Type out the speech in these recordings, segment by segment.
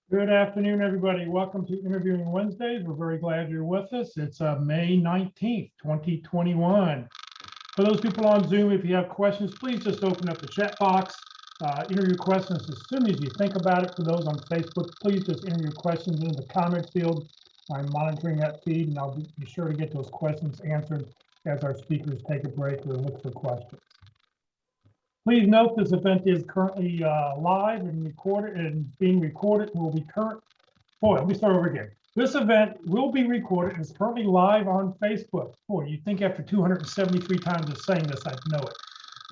Good afternoon, everybody. Welcome to Interviewing Wednesdays. We're very glad you're with us. It's May 19th, 2021. For those people on Zoom, if you have questions, please just open up the chat box. Enter your questions as soon as you think about it. For those on Facebook, please just enter your questions into the comments field. I'm monitoring that feed, and I'll be sure to get those questions answered as our speakers take a break or look for questions. Please note this event is currently live and recorded and being recorded. Will be current. Boy, let me start over again. This event will be recorded and is currently live on Facebook. Boy, you'd think after 273 times of saying this, I'd know it.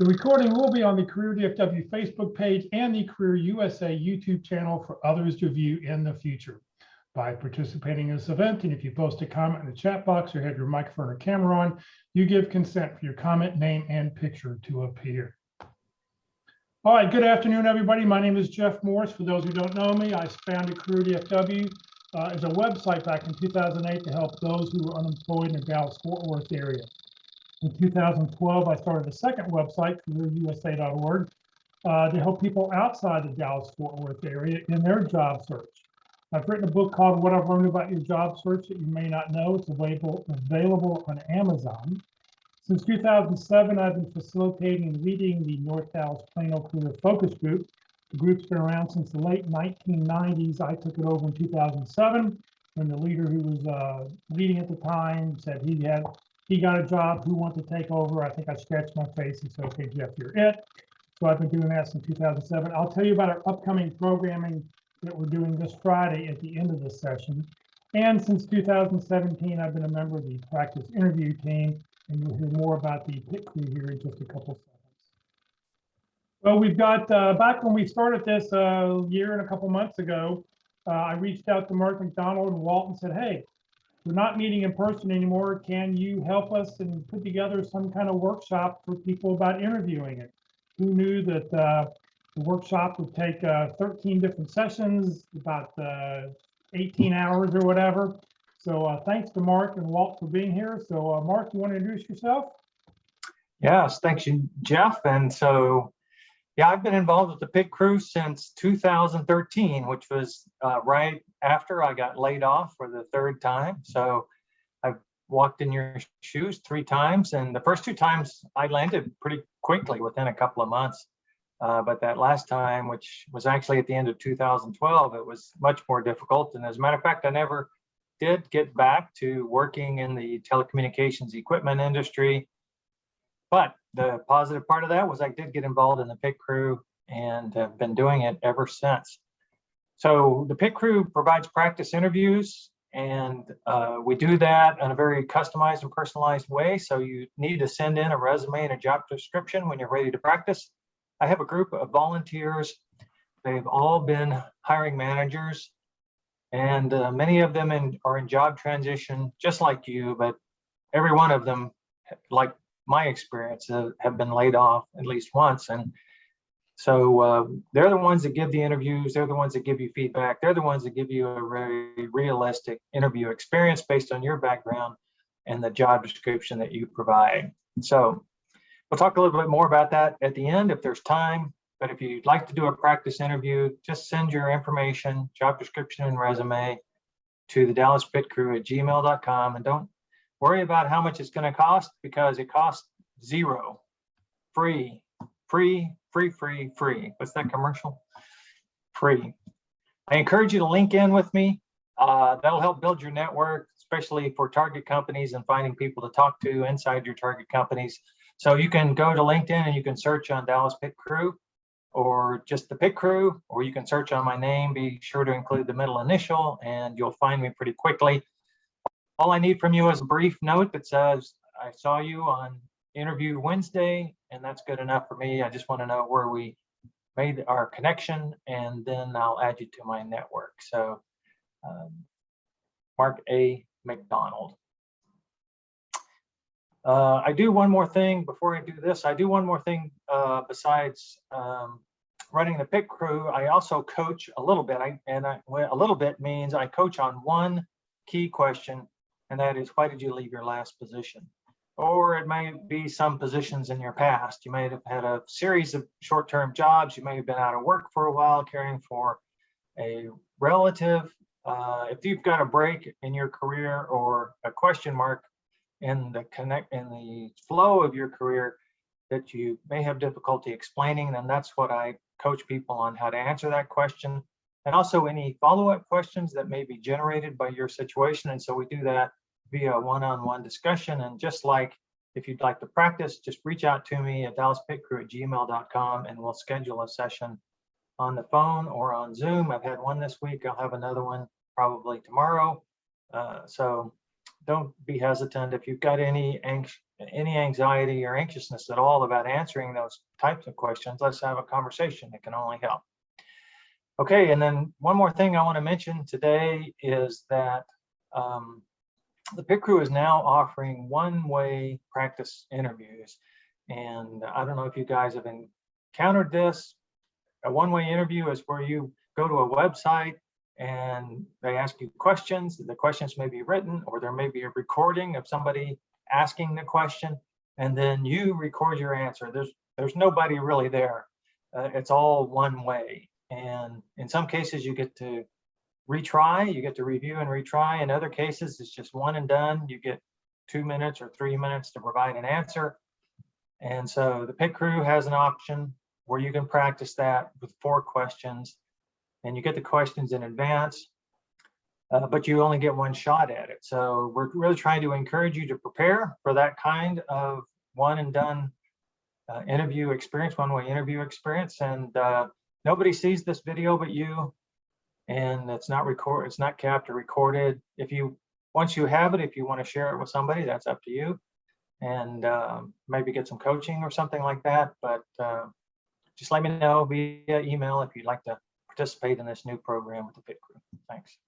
The recording will be on the Career DFW Facebook page and the Career USA YouTube channel for others to view in the future. By participating in this event, and if you post a comment in the chat box or have your microphone or camera on, you give consent for your comment, name, and picture to appear. All right, good afternoon, everybody. My name is Jeff Morris. For those who don't know me, I founded Career DFW as a website back in 2008 to help those who were unemployed in the Dallas-Fort Worth area. In 2012, I started a second website, careerusa.org, to help people outside the Dallas-Fort Worth area in their job search. I've written a book called What I've Learned About Your Job Search that you may not know. It's available on Amazon. Since 2007, I've been facilitating and leading the North Dallas Plano Career Focus Group. The group's been around since the late 1990s. I took it over in 2007 when the leader who was leading at the time said he got a job, who wanted to take over. I think I scratched my face and said, okay, Jeff, you're it. So I've been doing that since 2007. I'll tell you about our upcoming programming that we're doing this Friday at the end of this session. And since 2017, I've been a member of the practice interview team. And you'll hear more about the pit crew here in just a couple seconds. Well, we've got, back when we started this a year and a couple months ago, I reached out to Mark McDonald and Walt and said, hey, we're not meeting in person anymore. Can you help us and put together some kind of workshop for people about interviewing it? Who knew that the workshop would take 13 different sessions, about 18 hours or whatever. So thanks to Mark and Walt for being here. So Mark, you want to introduce yourself? Yes, thanks you, Jeff. And so, yeah, I've been involved with the pit crew since 2013, which was right after I got laid off for the third time. So I've walked in your shoes 3 times, and the first 2 times I landed pretty quickly within a couple of months. But that last time, which was actually at the end of 2012, it was much more difficult. And as a matter of fact, I never did get back to working in the telecommunications equipment industry. But the positive part of that was I did get involved in the pit crew and have been doing it ever since. So the pit crew provides practice interviews, and we do that in a very customized and personalized way. So you need to send in a resume and a job description when you're ready to practice. I have a group of volunteers. They've all been hiring managers, and many of them are in job transition, just like you, but every one of them, like my experience, have been laid off at least once. And so they're the ones that give the interviews. They're the ones that give you feedback. They're the ones that give you a very realistic interview experience based on your background and the job description that you provide. So we'll talk a little bit more about that at the end if there's time. But if you'd like to do a practice interview, just send your information, job description, and resume to the Dallas Pit Crew at gmail.com. And don't worry about how much it's going to cost, because it costs $0. Free. What's that commercial? Free. I encourage you to link in with me. That'll help build your network, especially for target companies and finding people to talk to inside your target companies. So you can go to LinkedIn and you can search on Dallas Pit Crew, or just the pit crew, or you can search on my name. Be sure to include the middle initial and you'll find me pretty quickly. All I need from you is a brief note that says, I saw you on Interview Wednesday, and that's good enough for me. I just want to know where we made our connection, and then I'll add you to my network. So Mark A. McDonald. I do one more thing before I do this. I do one more thing besides running the pit crew. I also coach a little bit. A little bit means I coach on one key question, and that is, why did you leave your last position? Or it may be some positions in your past. You may have had a series of short-term jobs. You may have been out of work for a while, caring for a relative, if you've got a break in your career or a question mark in the flow of your career that you may have difficulty explaining, then that's what I coach people on, how to answer that question. And also any follow-up questions that may be generated by your situation. And so we do that via one-on-one discussion. And just like if you'd like to practice, just reach out to me at dallaspitcrew@gmail.com and we'll schedule a session on the phone or on Zoom. I've had one this week. I'll have another one probably tomorrow. So don't be hesitant. If you've got any anxiety or anxiousness at all about answering those types of questions, let's have a conversation. It can only help. Okay, and then one more thing I want to mention today is that the Pit Crew is now offering one-way practice interviews. And I don't know if you guys have encountered this. A one-way interview is where you go to a website and they ask you questions. The questions may be written, or there may be a recording of somebody asking the question, and then you record your answer. There's nobody really there. It's all one way. And in some cases, you get to retry, you get to review and retry. In other cases, it's just one and done. You get 2 minutes or 3 minutes to provide an answer. And so the Pit Crew has an option where you can practice that with 4 questions, and you get the questions in advance, but you only get one shot at it. So we're really trying to encourage you to prepare for that kind of one and done interview experience, one-way interview experience. And nobody sees this video but you, and it's not capped or recorded. Once you have it, if you want to share it with somebody, that's up to you, and maybe get some coaching or something like that. But just let me know via email if you'd like to participate in this new program with the Pit Crew. Thanks.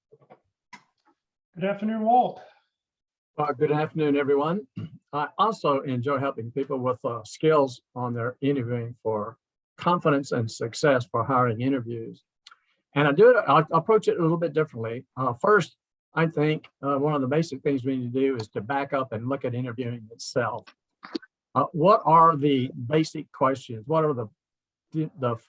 Good afternoon, Walt. Good afternoon, everyone. I also enjoy helping people with skills on their interviewing for confidence and success for hiring interviews. And I approach it a little bit differently. First, I think one of the basic things we need to do is to back up and look at interviewing itself. What are the basic questions? What are the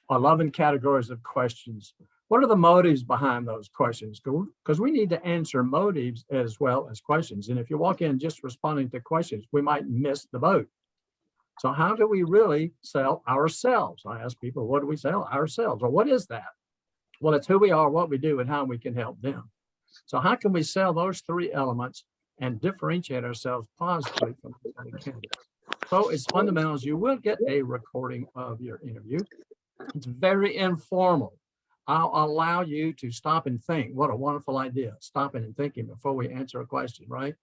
11 categories of questions? What are the motives behind those questions? Because we need to answer motives as well as questions. And if you walk in just responding to questions, we might miss the boat. So how do we really sell ourselves? I ask people, what do we sell ourselves? Or what is that? Well, it's who we are, what we do, and how we can help them. So how can we sell those 3 elements and differentiate ourselves positively from the other candidates? So it's fundamentals. You will get a recording of your interview. It's very informal. I'll allow you to stop and think. What a wonderful idea. Stopping and thinking before we answer a question, right?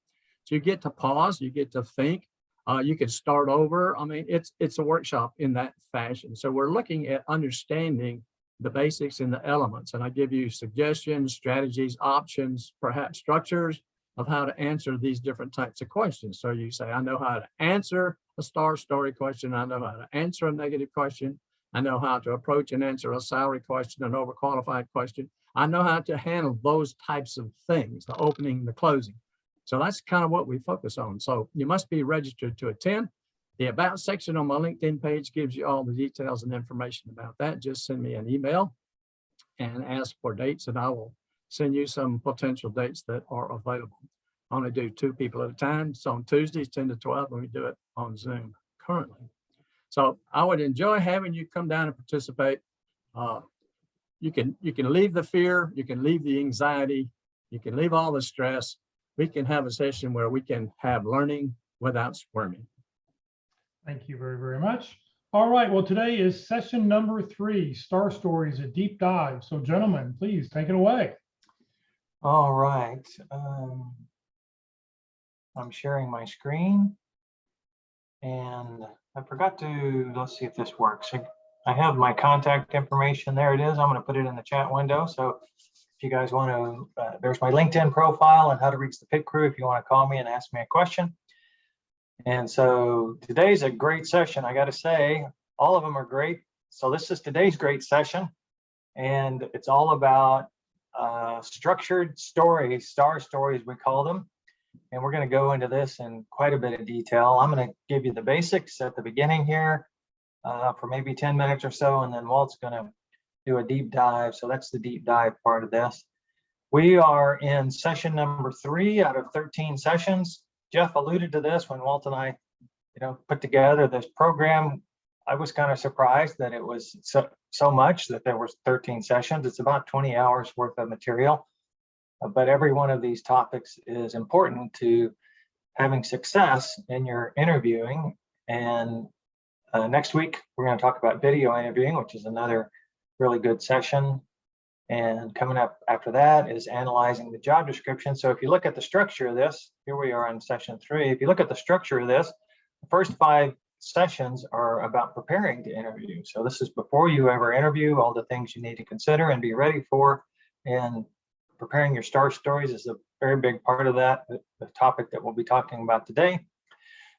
So you get to pause, you get to think. You can start over. I mean, it's a workshop in that fashion. So we're looking at understanding the basics and the elements. And I give you suggestions, strategies, options, perhaps structures of how to answer these different types of questions. So you say, I know how to answer a star story question. I know how to answer a negative question. I know how to approach and answer a salary question, an overqualified question. I know how to handle those types of things, the opening, the closing. So that's kind of what we focus on. So you must be registered to attend. The About section on my LinkedIn page gives you all the details and information about that. Just send me an email and ask for dates, and I will send you some potential dates that are available. I only do 2 people at a time. It's on Tuesdays, 10 to 12, and we do it on Zoom currently. So I would enjoy having you come down and participate. You can leave the fear, you can leave the anxiety, you can leave all the stress. We can have a session where we can have learning without squirming. Thank you very, very much. All right, well, today is session number 3, Star Stories, a deep dive. So gentlemen, please take it away. All right. I'm sharing my screen, and I forgot to, let's see if this works. I have my contact information. There it is. I'm going to put it in the chat window. So if you guys want to, there's my LinkedIn profile and how to reach the Pit Crew if you want to call me and ask me a question. And so today's a great session. I got to say, all of them are great. So this is today's great session, and it's all about structured stories, star stories, we call them. And we're going to go into this in quite a bit of detail. I'm going to give you the basics at the beginning here for maybe 10 minutes or so, and then Walt's going to do a deep dive. So that's the deep dive part of this. We are in session number 3 out of 13 sessions. Jeff alluded to this when Walt and I, put together this program. I was kind of surprised that it was so much that there was 13 sessions. It's about 20 hours worth of material, but every one of these topics is important to having success in your interviewing. And next week, we're going to talk about video interviewing, which is another really good session. And coming up after that is analyzing the job description. So if you look at the structure of this, here we are in session 3. If you look at the structure of this, the first 5 sessions are about preparing to interview. So this is before you ever interview, all the things you need to consider and be ready for. And preparing your STAR stories is a very big part of that, the topic that we'll be talking about today.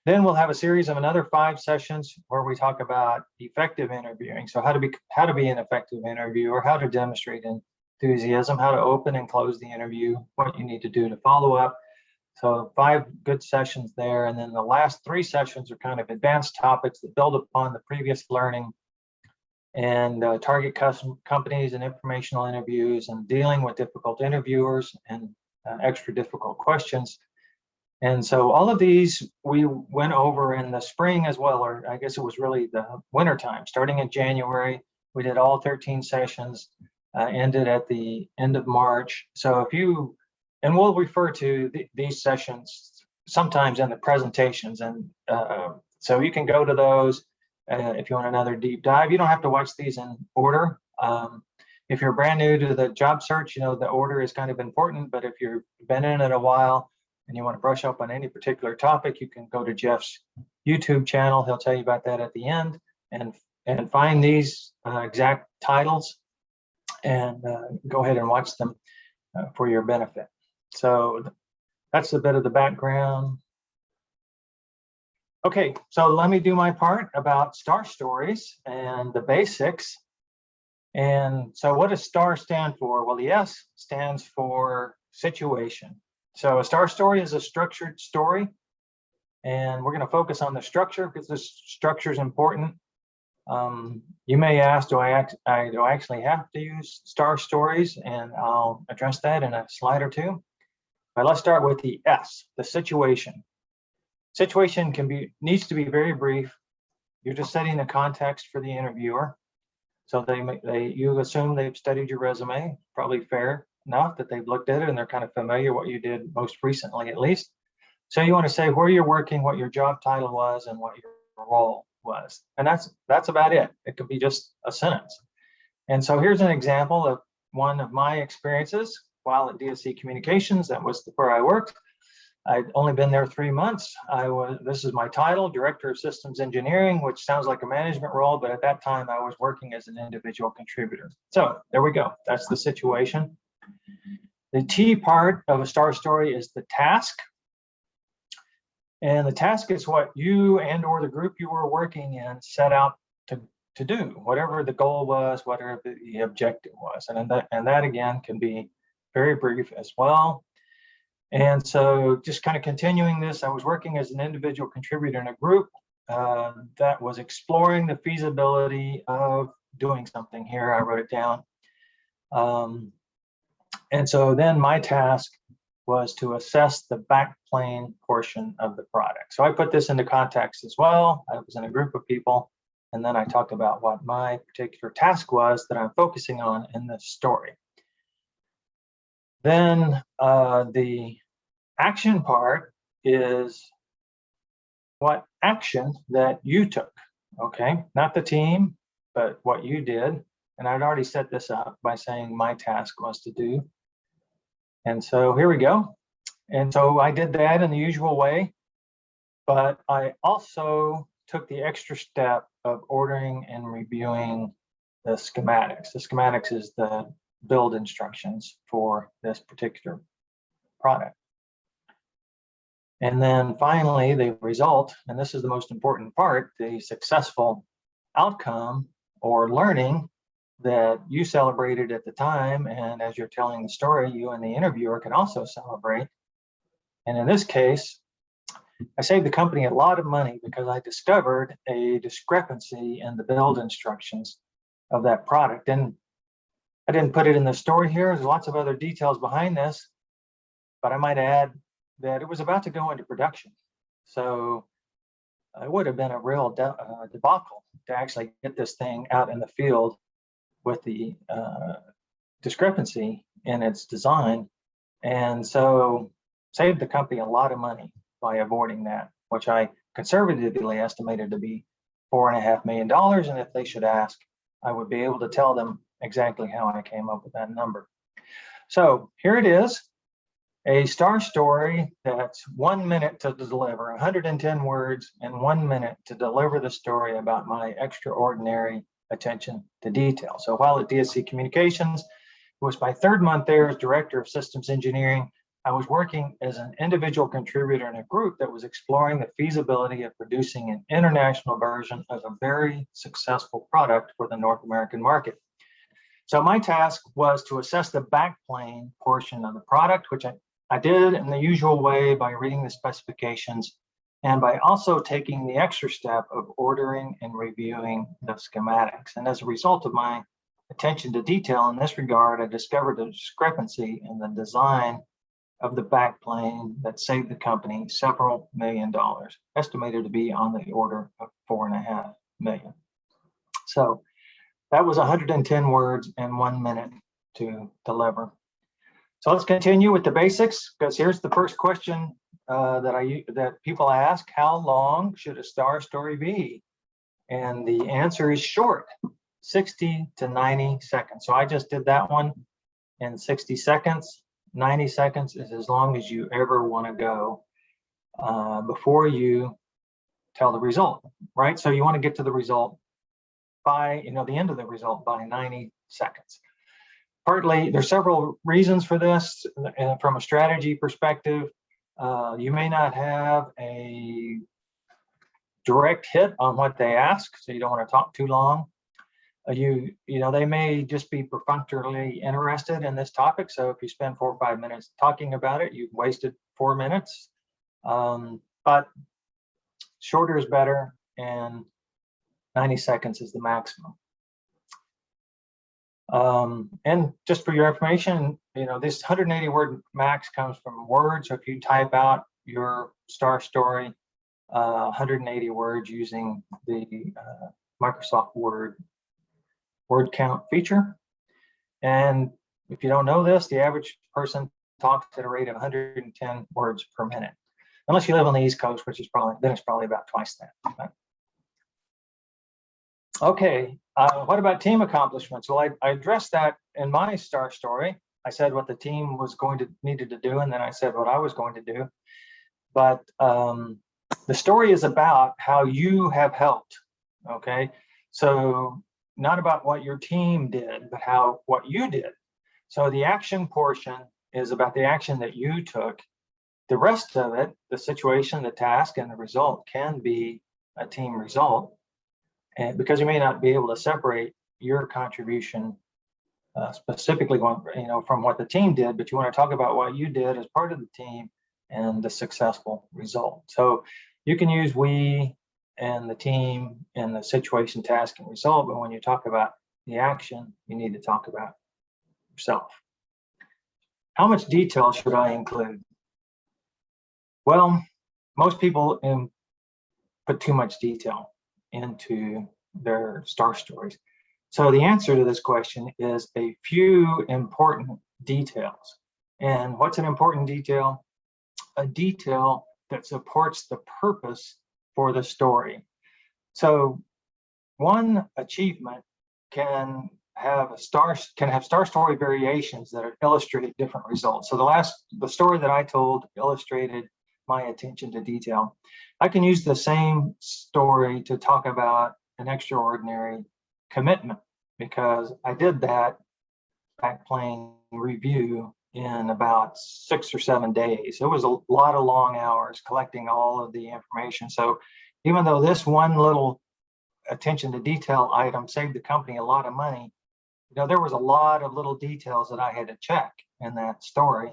Then we'll have a series of another 5 sessions where we talk about effective interviewing. So how to be an effective interviewer, how to demonstrate enthusiasm, how to open and close the interview, what you need to do to follow up. So 5 good sessions there. And then the last 3 sessions are kind of advanced topics that build upon the previous learning and target custom companies and informational interviews and dealing with difficult interviewers and extra difficult questions. And so all of these we went over in the spring as well, or I guess it was really the winter time. Starting in January, we did all 13 sessions, ended at the end of March. So and we'll refer to these sessions sometimes in the presentations. And so you can go to those if you want another deep dive. You don't have to watch these in order. If you're brand new to the job search, the order is kind of important, but if you've been in it a while, and you want to brush up on any particular topic, you can go to Jeff's YouTube channel. He'll tell you about that at the end, and find these exact titles and go ahead and watch them for your benefit. So that's a bit of the background. Okay, so let me do my part about STAR stories and the basics. And so what does STAR stand for? Well, the S stands for situation. So a STAR story is a structured story, and we're going to focus on the structure because this structure is important. You may ask, do I actually have to use STAR stories? And I'll address that in a slide or two. But let's start with the S, the situation. Situation needs to be very brief. You're just setting the context for the interviewer. So you assume they've studied your resume, probably fair enough that they've looked at it and they're kind of familiar what you did most recently, at least. So you want to say where you're working, what your job title was, and what your role was. And that's about it. It could be just a sentence. And so here's an example of one of my experiences while at DSC Communications. That was where I worked. I'd only been there 3 months. This is my title, Director of Systems Engineering, which sounds like a management role, but at that time I was working as an individual contributor. So there we go. That's the situation. The T part of a STAR story is the task. And the task is what you and or the group you were working in set out to do, whatever the goal was, whatever the objective was. And that again can be very brief as well. And so just kind of continuing this, I was working as an individual contributor in a group that was exploring the feasibility of doing something here. I wrote it down. And so then my task was to assess the backplane portion of the product. So I put this into context as well. I was in a group of people, and then I talked about what my particular task was that I'm focusing on in this story. Then the action part is what action that you took, okay? Not the team, but what you did. And I'd already set this up by saying my task was to do. And so here we go. And so I did that in the usual way, but I also took the extra step of ordering and reviewing the schematics. The schematics is the build instructions for this particular product. And then finally, the result, and this is the most important part, the successful outcome or learning that you celebrated at the time, and as you're telling the story, you and the interviewer can also celebrate. And in this case, I saved the company a lot of money because I discovered a discrepancy in the build instructions of that product. And I didn't put it in the story here. There's lots of other details behind this, but I might add that it was about to go into production. So it would have been a real debacle to actually get this thing out in the field with the discrepancy in its design. And so saved the company a lot of money by avoiding that, which I conservatively estimated to be $4.5 million. And if they should ask, I would be able to tell them exactly how I came up with that number. So here it is, a star story that's 1 minute to deliver, 110 words and 1 minute to deliver the story about my extraordinary attention to detail. So while at DSC Communications, it was my third month there as Director of Systems Engineering. I was working as an individual contributor in a group that was exploring the feasibility of producing an international version of a very successful product for the North American market. So my task was to assess the backplane portion of the product, which I did in the usual way by reading the specifications and by also taking the extra step of ordering and reviewing the schematics. And as a result of my attention to detail in this regard, I discovered a discrepancy in the design of the backplane that saved the company several $1 million, estimated to be on the order of $4.5 million. So that was 110 words and 1 minute to deliver. So let's continue with the basics, because here's the first question that people ask: how long should a star story be? And the answer is short, 60 to 90 seconds. So I just did that one in 60 seconds. 90 seconds is as long as you ever want to go before you tell the result, right? So you want to get to the result by, the end of the result by 90 seconds. Partly, there's several reasons for this. From a strategy perspective, you may not have a direct hit on what they ask, so you don't want to talk too long. They may just be perfunctorily interested in this topic. So if you spend 4 or 5 minutes talking about it, you've wasted 4 minutes. But shorter is better, and 90 seconds is the maximum. And just for your information, this 180 word max comes from Word. So if you type out your star story, 180 words using the Microsoft Word count feature. And if you don't know this, the average person talks at a rate of 110 words per minute, unless you live on the East Coast, which is probably about twice that. Okay, what about team accomplishments? Well, I addressed that in my star story. I said what the team needed to do, and then I said what I was going to do. But the story is about how you have helped. Okay, so not about what your team did, but what you did. So the action portion is about the action that you took. The rest of it, the situation, the task, and the result can be a team result. And because you may not be able to separate your contribution specifically from what the team did, but you want to talk about what you did as part of the team and the successful result. So you can use we and the team and the situation, task, and result, but when you talk about the action, you need to talk about yourself. How much detail should I include? Well, most people put too much detail into their star stories. So the answer to this question is a few important details. And what's an important detail? A detail that supports the purpose for the story. So one achievement can have star story variations that illustrate different results. So the story that I told illustrated my attention to detail. I can use the same story to talk about an extraordinary commitment, because I did that backplane review in about 6 or 7 days. It was a lot of long hours collecting all of the information. So even though this one little attention to detail item saved the company a lot of money, there was a lot of little details that I had to check in that story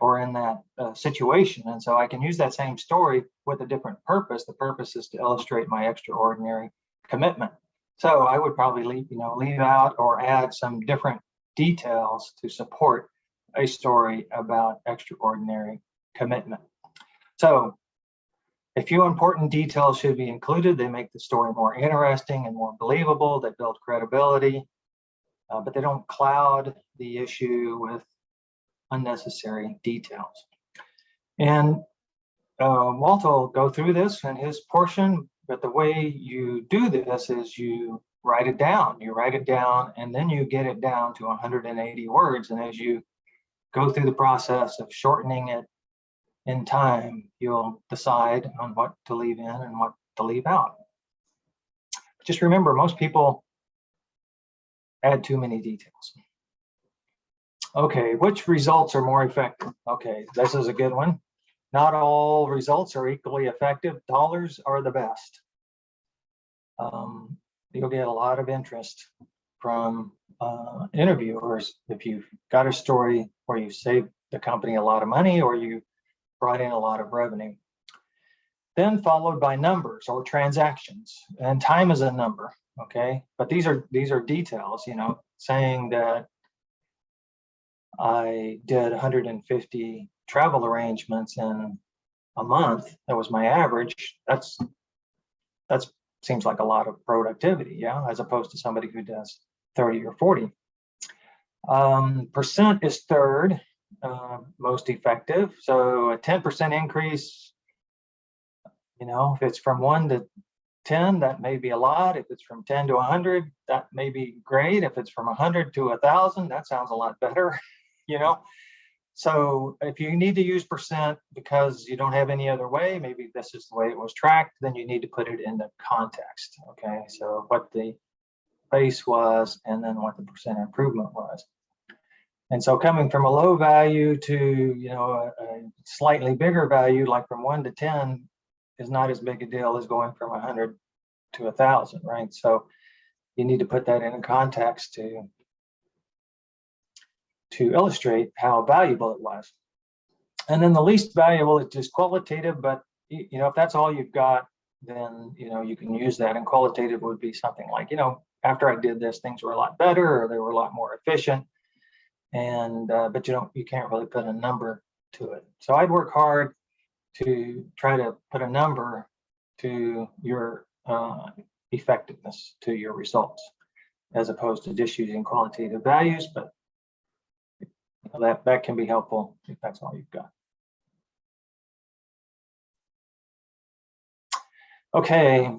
or in that situation. And so I can use that same story with a different purpose. The purpose is to illustrate my extraordinary commitment. So I would probably leave out or add some different details to support a story about extraordinary commitment. So a few important details should be included. They make the story more interesting and more believable. They build credibility, but they don't cloud the issue with unnecessary details. And Walt will go through this in his portion, but the way you do this is you write it down. You write it down, and then you get it down to 180 words. And as you go through the process of shortening it in time, you'll decide on what to leave in and what to leave out. Just remember, most people add too many details. Okay, which results are more effective? Okay, this is a good one. Not all results are equally effective. Dollars are the best. You'll get a lot of interest from interviewers if you've got a story where you saved the company a lot of money or you brought in a lot of revenue. Then followed by numbers or transactions, and time is a number, okay? But these are details, you know, saying that I did 150 travel arrangements in a month. That was my average. That's seems like a lot of productivity, yeah, as opposed to somebody who does 30 or 40. Percent is third most effective. So a 10% increase, you know, if it's from 1 to 10, that may be a lot. If it's from 10 to 100, that may be great. If it's from 100 to 1,000, that sounds a lot better, you know. So if you need to use percent because you don't have any other way, maybe this is the way it was tracked, then you need to put it into context, okay? So what the base was and then what the percent improvement was. And so coming from a low value to, you know, a slightly bigger value, like from 1 to 10, is not as big a deal as going from 100 to 1,000, right? So you need to put that in context to illustrate how valuable it was. And then the least valuable is just qualitative, but you know, if that's all you've got, then, you know, you can use that. And qualitative would be something like, you know, after I did this, things were a lot better, or they were a lot more efficient. And, but you can't really put a number to it. So I'd work hard to try to put a number to your effectiveness, to your results, as opposed to just using qualitative values, but that can be helpful if that's all you've got. Okay,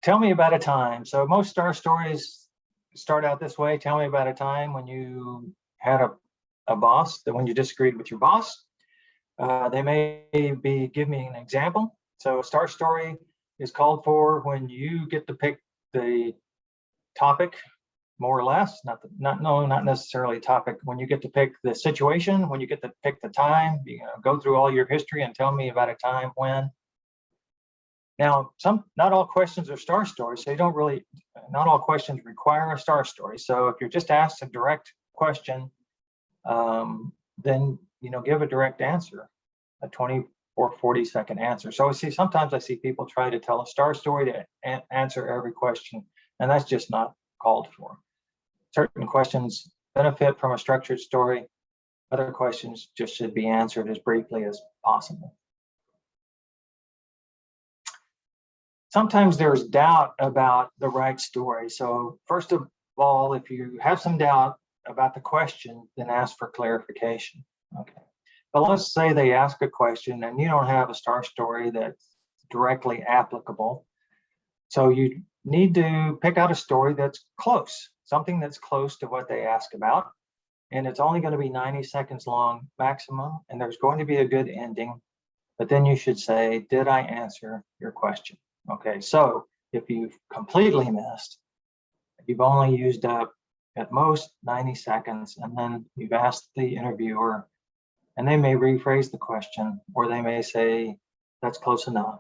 tell me about a time. So most star stories start out this way. Tell me about a time when you had a boss, that when you disagreed with your boss. They may give me an example. So a star story is called for when you get to pick the topic, more or less, not necessarily topic, when you get to pick the situation, when you get to pick the time, you know, go through all your history and tell me about a time when. Now, not all questions are star stories, so not all questions require a star story. So if you're just asked a direct question, then, you know, give a direct answer, a 20 or 40-second answer. So sometimes I see people try to tell a star story to answer every question, and that's just not called for. Certain questions benefit from a structured story. Other questions just should be answered as briefly as possible. Sometimes there's doubt about the right story. So first of all, if you have some doubt about the question, then ask for clarification. Okay. But let's say they ask a question and you don't have a star story that's directly applicable. So you need to pick out a story that's close, something that's close to what they ask about. And it's only going to be 90 seconds long maximum, and there's going to be a good ending. But then you should say, did I answer your question? Okay, so if you've completely missed, you've only used up at most 90 seconds, and then you've asked the interviewer, and they may rephrase the question, or they may say, that's close enough,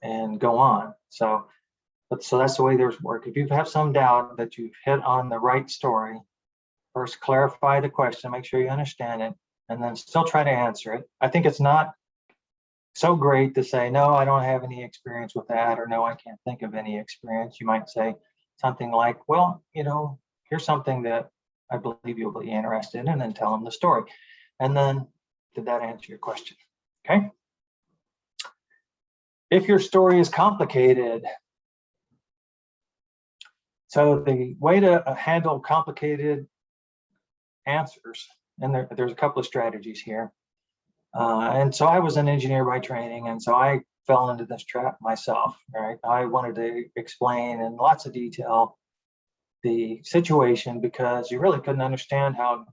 and go on. So that's the way there's work. If you have some doubt that you've hit on the right story, first clarify the question, make sure you understand it, and then still try to answer it. I think it's not so great to say, no, I don't have any experience with that, or no, I can't think of any experience. You might say something like, well, you know, here's something that I believe you'll be interested in, and then tell them the story. And then, did that answer your question? Okay. If your story is complicated, so the way to handle complicated answers, and there's a couple of strategies here. And so I was an engineer by training, and so I fell into this trap myself, right? I wanted to explain in lots of detail the situation because you really couldn't understand how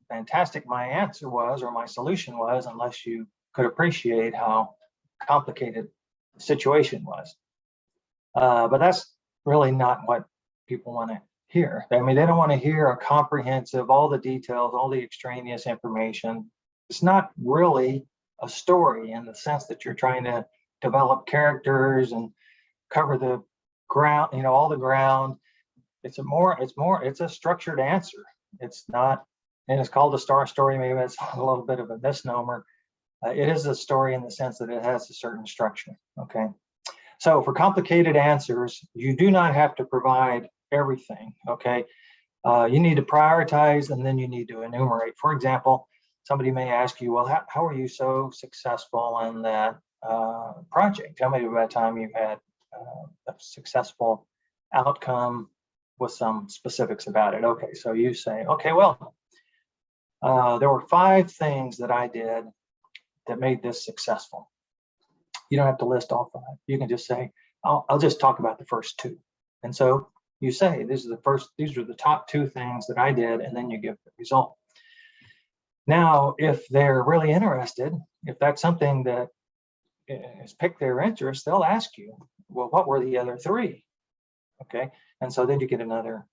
fantastic my answer was or my solution was unless you could appreciate how complicated the situation was. But that's really not what people want to hear. I mean, they don't want to hear a comprehensive, all the details, all the extraneous information. It's not really a story in the sense that you're trying to develop characters and cover the ground, you know, all the ground. It's a structured answer. It's not, and it's called a star story. Maybe it's a little bit of a misnomer. It is a story in the sense that it has a certain structure. Okay. So for complicated answers, you do not have to provide everything. Okay. You need to prioritize and then you need to enumerate. For example, somebody may ask you, well, how are you so successful in that project? Tell me about a time you had a successful outcome with some specifics about it. Okay, so you say, okay, well, there were 5 things that I did that made this successful. You don't have to list all 5. You can just say, I'll just talk about the first 2. And so you say, these are the top 2 things that I did, and then you give the result. Now, if they're really interested, if that's something that has piqued their interest, they'll ask you, well, what were the other 3? Okay, and so then you get another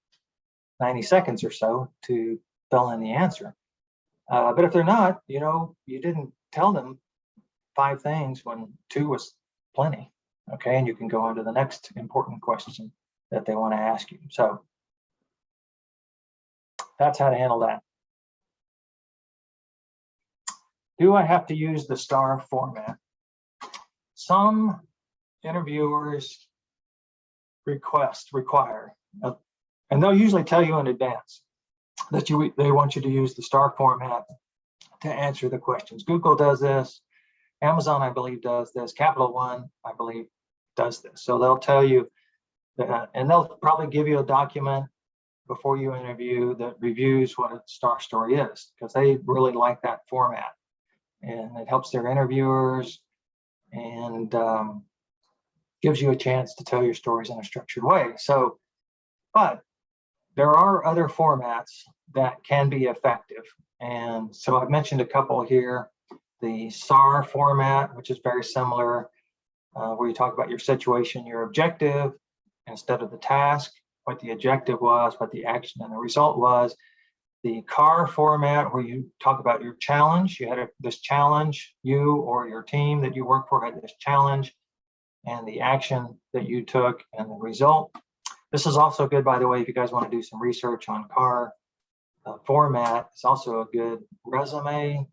90 seconds or so to fill in the answer. But if they're not, you know, you didn't tell them 5 things when 2 was plenty. Okay, and you can go on to the next important question that they want to ask you. So that's how to handle that. Do I have to use the STAR format? Some interviewers require, and they'll usually tell you in advance that they want you to use the STAR format to answer the questions. Google does this, Amazon, I believe, does this, Capital One, I believe, does this. So they'll tell you that, and they'll probably give you a document before you interview that reviews what a STAR story is, because they really like that format, and it helps their interviewers and gives you a chance to tell your stories in a structured way. So, but there are other formats that can be effective. And so I've mentioned a couple here. The SAR format, which is very similar, where you talk about your situation, your objective, instead of the task, what the objective was, what the action and the result was. The CAR format, where you talk about your challenge. You had this challenge, you or your team that you work for had this challenge, and the action that you took and the result. This is also good, by the way, if you guys want to do some research on CAR format. It's also a good resume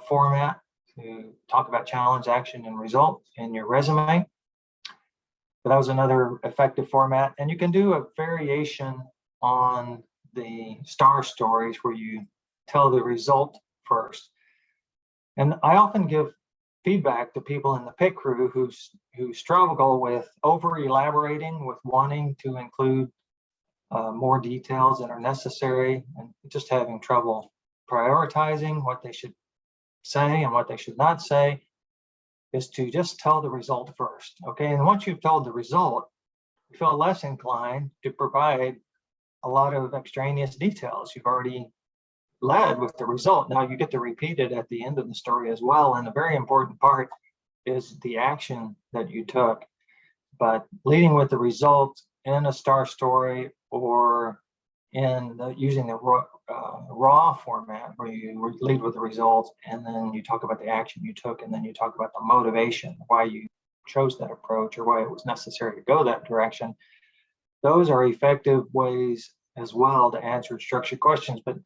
format to talk about challenge, action, and result in your resume. But that was another effective format. And you can do a variation on the STAR stories where you tell the result first. And I often give feedback to people in the pit crew who struggle with over elaborating, with wanting to include more details that are necessary, and just having trouble prioritizing what they should say and what they should not say, is to just tell the result first. Okay, and once you've told the result, you feel less inclined to provide a lot of extraneous details. You've already led with the result. Now you get to repeat it at the end of the story as well. And the very important part is the action that you took. But leading with the result in a STAR story or in using the raw format, where you lead with the results and then you talk about the action you took, and then you talk about the motivation, why you chose that approach or why it was necessary to go that direction. Those are effective ways as well to answer structured questions. But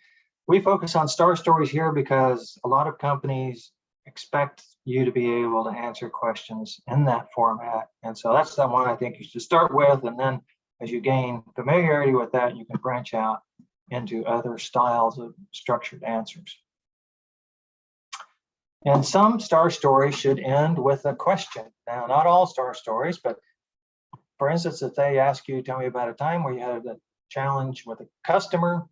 we focus on STAR stories here because a lot of companies expect you to be able to answer questions in that format. And so that's the one I think you should start with. And then as you gain familiarity with that, you can branch out into other styles of structured answers. And some star stories should end with a question. Now, not all star stories, but for instance, if they ask you, tell me about a time where you had a challenge with a customer,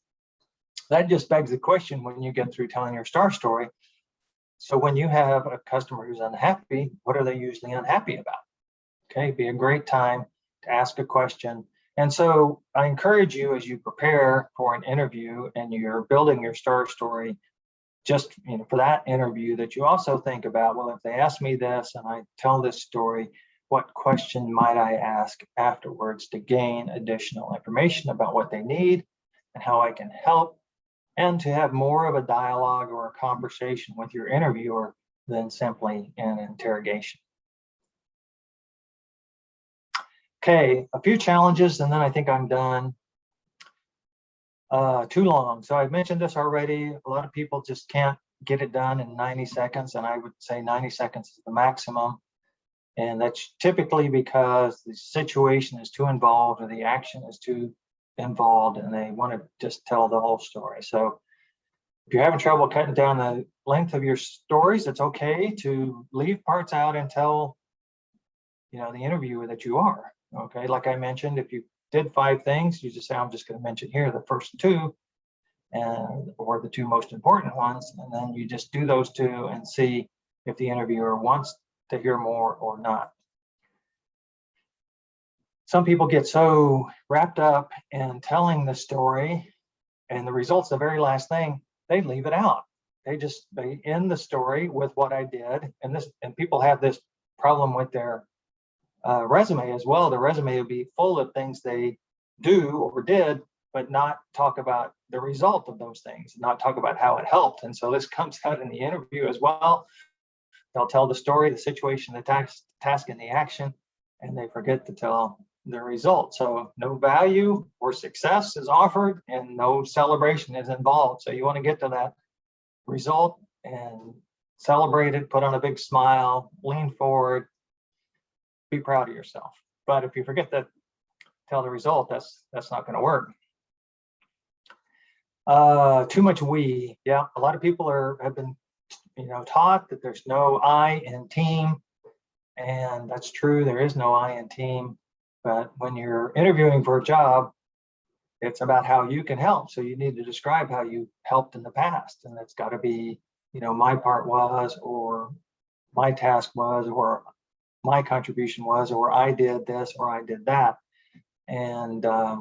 that just begs the question when you get through telling your star story. So when you have a customer who's unhappy, what are they usually unhappy about? Okay, be a great time to ask a question. And so I encourage you, as you prepare for an interview and you're building your star story, just for that interview, that you also think about, well, if they ask me this and I tell this story, what question might I ask afterwards to gain additional information about what they need and how I can help, and to have more of a dialogue or a conversation with your interviewer than simply an interrogation. Okay, a few challenges, and then I think I'm done. Too long. So I've mentioned this already. A lot of people just can't get it done in 90 seconds, and I would say 90 seconds is the maximum. And that's typically because the situation is too involved or the action is too involved and they want to just tell the whole story. So if you're having trouble cutting down the length of your stories, it's okay to leave parts out and tell the interviewer that you are. Okay, like I mentioned, if you did 5 things, you just say, I'm just going to mention here the first 2 or the 2 most important ones, and then you just do those 2 and see if the interviewer wants to hear more or not. Some people get so wrapped up in telling the story and the results, the very last thing, they leave it out. They end the story with what I did. And people have this problem with their resume as well. The resume will be full of things they do or did, but not talk about the result of those things, not talk about how it helped. And so this comes out in the interview as well. They'll tell the story, the situation, the task, and the action, and they forget to tell the result. So no value or success is offered and no celebration is involved. So you want to get to that result and celebrate it, put on a big smile, lean forward, be proud of yourself. But if you forget to tell the result, that's not going to work. Too much we. Yeah, a lot of people have been taught that there's no I in team, and that's true. There is no I in team. But when you're interviewing for a job, it's about how you can help. So you need to describe how you helped in the past, and it's got to be, my part was, or my task was, or my contribution was, or I did this, or I did that. And but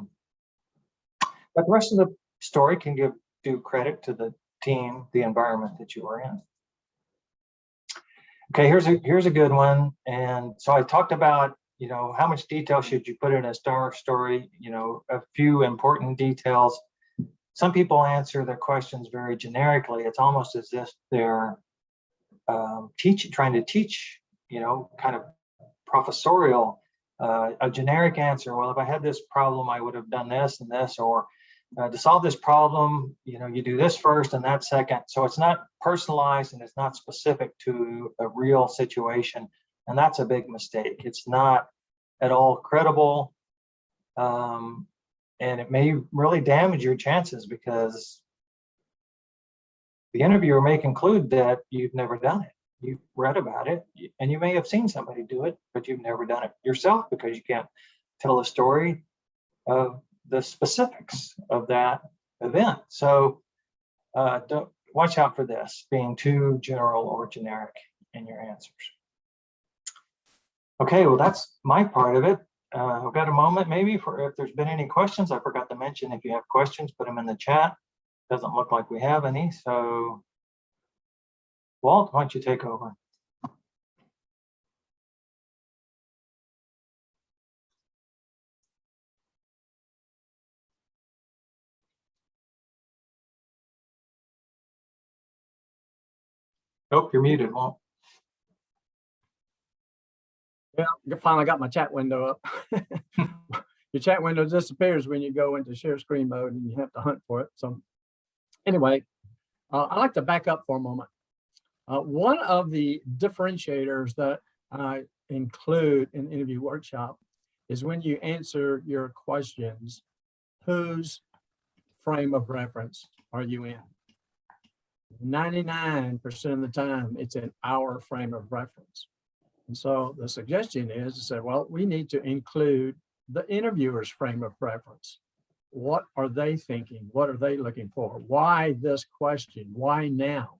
the rest of the story can give due credit to the team, the environment that you are in. Okay, here's a good one. And so I talked about, how much detail should you put in a star story? A few important details. Some people answer their questions very generically. It's almost as if they're trying to teach, kind of professorial, a generic answer. Well, if I had this problem, I would have done this and this, or to solve this problem, you do this first and that second. So it's not personalized and it's not specific to a real situation. And that's a big mistake. It's not at all credible. And it may really damage your chances because the interviewer may conclude that you've never done it. You've read about it and you may have seen somebody do it, but you've never done it yourself because you can't tell a story of the specifics of that event. So don't watch out for this, being too general or generic in your answers. Okay, well, that's my part of it. I've got a moment maybe for if there's been any questions. I forgot to mention, if you have questions, put them in the chat. Doesn't look like we have any. So Walt, why don't you take over? Oh, you're muted, Walt. Yeah, finally got my chat window up. Your chat window disappears when you go into share screen mode and you have to hunt for it. So anyway, I'd like to back up for a moment. One of the differentiators that I include in the interview workshop is when you answer your questions, whose frame of reference are you in? 99% of the time, it's in our frame of reference. And so the suggestion is to say, well, we need to include the interviewer's frame of reference. What are they thinking? What are they looking for? Why this question? Why now?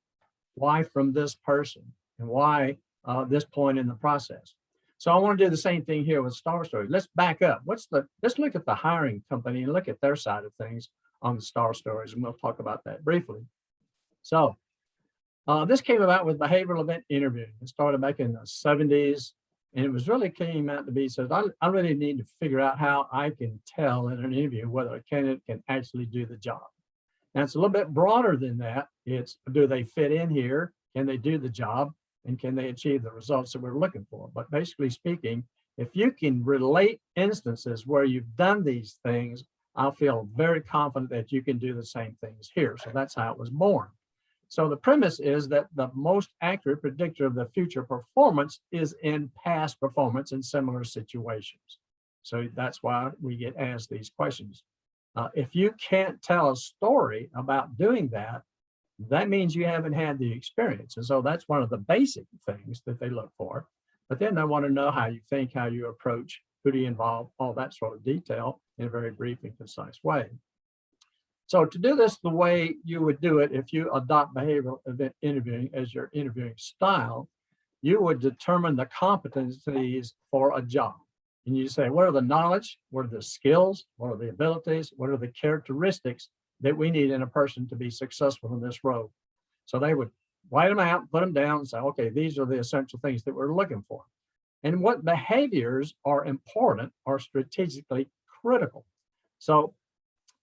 Why from this person? And why this point in the process? So I want to do the same thing here with Star Stories. Let's back up. Let's look at the hiring company and look at their side of things on the Star Stories, and we'll talk about that briefly. So this came about with behavioral event interviewing. It started back in the 70s, and it was really came out to be, says, I really need to figure out how I can tell in an interview whether a candidate can actually do the job. Now, it's a little bit broader than that. It's, do they fit in here? Can they do the job? And can they achieve the results that we're looking for? But basically speaking, if you can relate instances where you've done these things, I'll feel very confident that you can do the same things here. So that's how it was born. So the premise is that the most accurate predictor of the future performance is in past performance in similar situations. So that's why we get asked these questions. If you can't tell a story about doing that, that means you haven't had the experience. And so that's one of the basic things that they look for. But then they want to know how you think, how you approach, who do you involve, all that sort of detail in a very brief and concise way. So to do this the way you would do it, if you adopt behavioral event interviewing as your interviewing style, you would determine the competencies for a job. And you say, what are the knowledge? What are the skills? What are the abilities? What are the characteristics that we need in a person to be successful in this role? So they would write them out, put them down and say, okay, these are the essential things that we're looking for. And what behaviors are important or strategically critical. So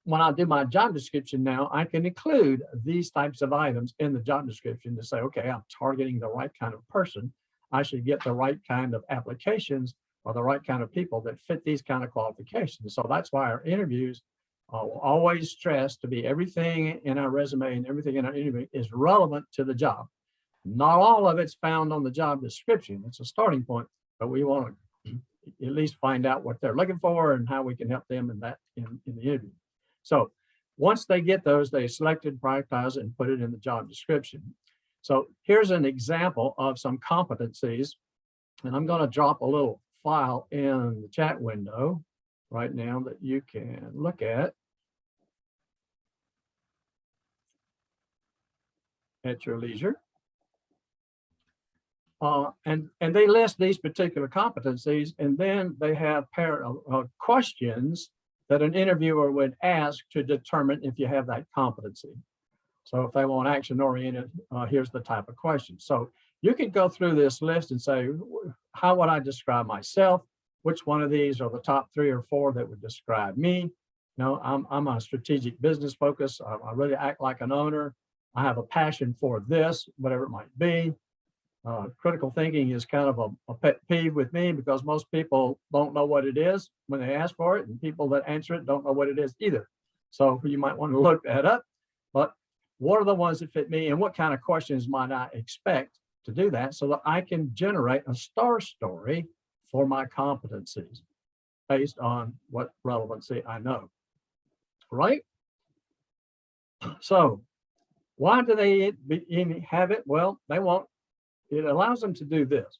when I do my job description now, I can include these types of items in the job description to say, okay, I'm targeting the right kind of person. I should get the right kind of applications or the right kind of people that fit these kind of qualifications. So that's why our interviews always stress to be everything in our resume and everything in our interview is relevant to the job. Not all of it's found on the job description. It's a starting point, but we want to at least find out what they're looking for and how we can help them in that in the interview. So once they get those, they select it, prioritize it, and put it in the job description. So here's an example of some competencies, and I'm going to drop a little file in the chat window right now that you can look at your leisure. And they list these particular competencies, and then they have questions that an interviewer would ask to determine if you have that competency. So if they want action-oriented, here's the type of question. So you could go through this list and say, how would I describe myself? Which one of these are the top 3 or 4 that would describe me? You know, I'm a strategic business focus. I really act like an owner. I have a passion for this, whatever it might be. Critical thinking is kind of a pet peeve with me because most people don't know what it is when they ask for it, and people that answer it don't know what it is either. So you might want to look that up. But what are the ones that fit me, and what kind of questions might I expect to do that so that I can generate a star story for my competencies based on what relevancy I know, right? So why do they have it? Well, they want, it allows them to do this.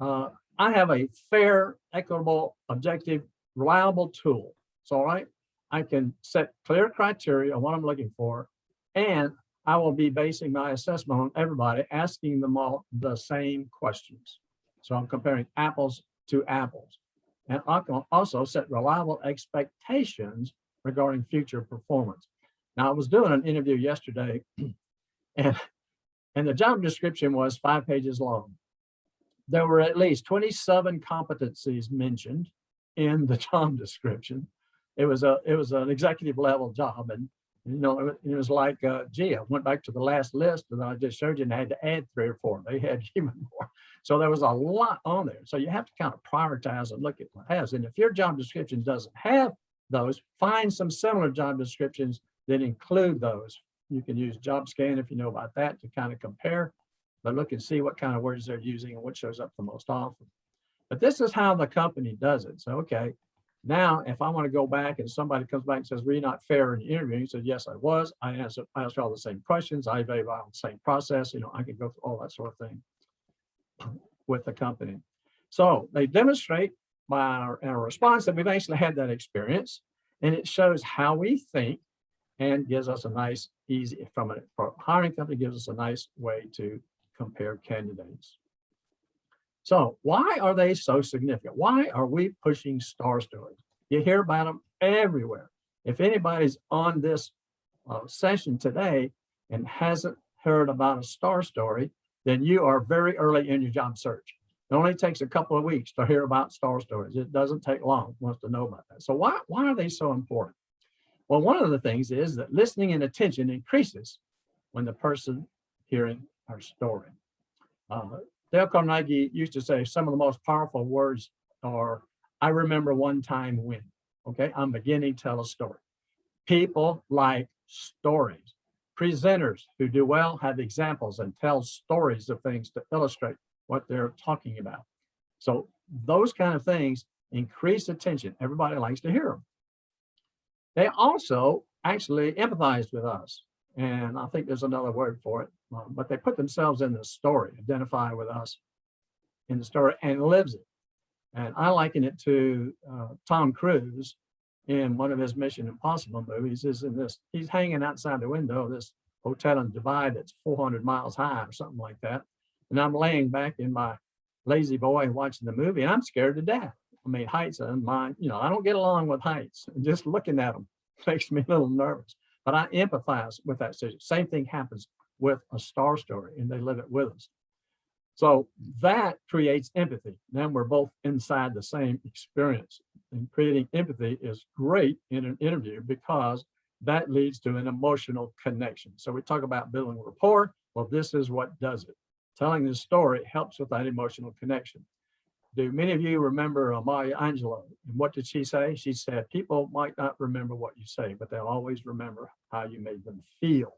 I have a fair, equitable, objective, reliable tool. So, all right, I can set clear criteria on what I'm looking for, and I will be basing my assessment on everybody, asking them all the same questions. So I'm comparing apples to apples. And I can also set reliable expectations regarding future performance. Now, I was doing an interview yesterday, and the job description was 5 pages long. There were at least 27 competencies mentioned in the job description. It was an executive level job, and you know, it was like, gee, I went back to the last list that I just showed you, and I had to add 3 or 4. They had even more, so there was a lot on there. So you have to kind of prioritize and look at what it has. And if your job description doesn't have those, find some similar job descriptions that include those. You can use JobScan if you know about that to kind of compare, but look and see what kind of words they're using and what shows up the most often. But this is how the company does it. So, okay, Now, if I want to go back and somebody comes back and says, were you not fair in the interview? He said, yes, I was. I asked all the same questions. I evaluated the same process. I could go through all that sort of thing with the company. So they demonstrate by our response that we've actually had that experience, and it shows how we think and gives us a nice, easy, for a hiring company, gives us a nice way to compare candidates. So why are they so significant? Why are we pushing star stories? You hear about them everywhere. If anybody's on this session today and hasn't heard about a star story, then you are very early in your job search. It only takes a couple of weeks to hear about star stories. It doesn't take long once to know about that. So why are they so important? Well, one of the things is that listening and attention increases when the person hearing our story. Dale Carnegie used to say some of the most powerful words are, I remember one time when, okay, I'm beginning to tell a story. People like stories. Presenters who do well have examples and tell stories of things to illustrate what they're talking about. So those kind of things increase attention. Everybody likes to hear them. They also actually empathize with us. And I think there's another word for it, but they put themselves in the story, identify with us in the story and lives it. And I liken it to Tom Cruise in one of his Mission Impossible movies. He's hanging outside the window of this hotel in Dubai that's 400 miles high or something like that. And I'm laying back in my lazy boy watching the movie, and I'm scared to death. I mean, heights are mine. I don't get along with heights. And just looking at them makes me a little nervous. But I empathize with that situation. Same thing happens with a star story, and they live it with us. So that creates empathy. Then we're both inside the same experience. And creating empathy is great in an interview because that leads to an emotional connection. So we talk about building rapport. Well, this is what does it. Telling the story helps with that emotional connection. Do many of you remember Maya Angelou? And what did she say? She said, people might not remember what you say, but they'll always remember how you made them feel.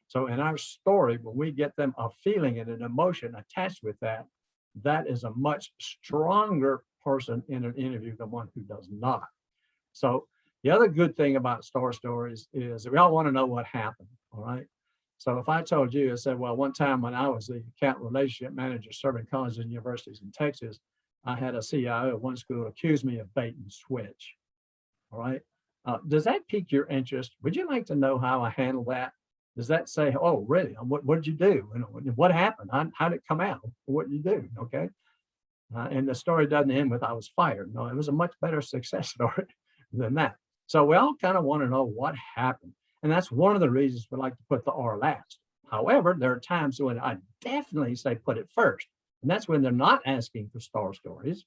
So in our story, when we get them a feeling and an emotion attached with that, that is a much stronger person in an interview than one who does not. So the other good thing about star stories is that we all want to know what happened, all right? So if I told you, I said, well, one time when I was the account relationship manager serving colleges and universities in Texas, I had a CIO at one school accuse me of bait and switch, all right? Does that pique your interest? Would you like to know how I handle that? Does that say, oh, really? What did you do? What happened? How did it come out? What did you do? Okay. And the story doesn't end with I was fired. No, it was a much better success story than that. So we all kind of want to know what happened. And that's one of the reasons we like to put the R last. However, there are times when I definitely say put it first. And that's when they're not asking for star stories.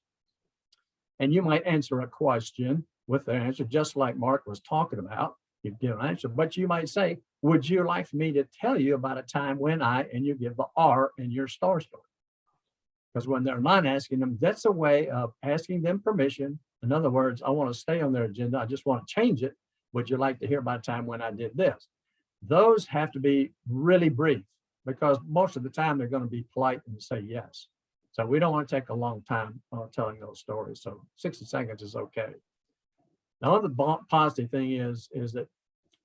And you might answer a question with their answer, just like Mark was talking about. You give an answer, but you might say, would you like me to tell you about a time when and you give the R in your star story? Because when they're not asking them, that's a way of asking them permission. In other words, I want to stay on their agenda. I just want to change it. Would you like to hear about a time when I did this? Those have to be really brief because most of the time they're going to be polite and say yes. So we don't want to take a long time telling those stories. So 60 seconds is okay. The other positive thing is that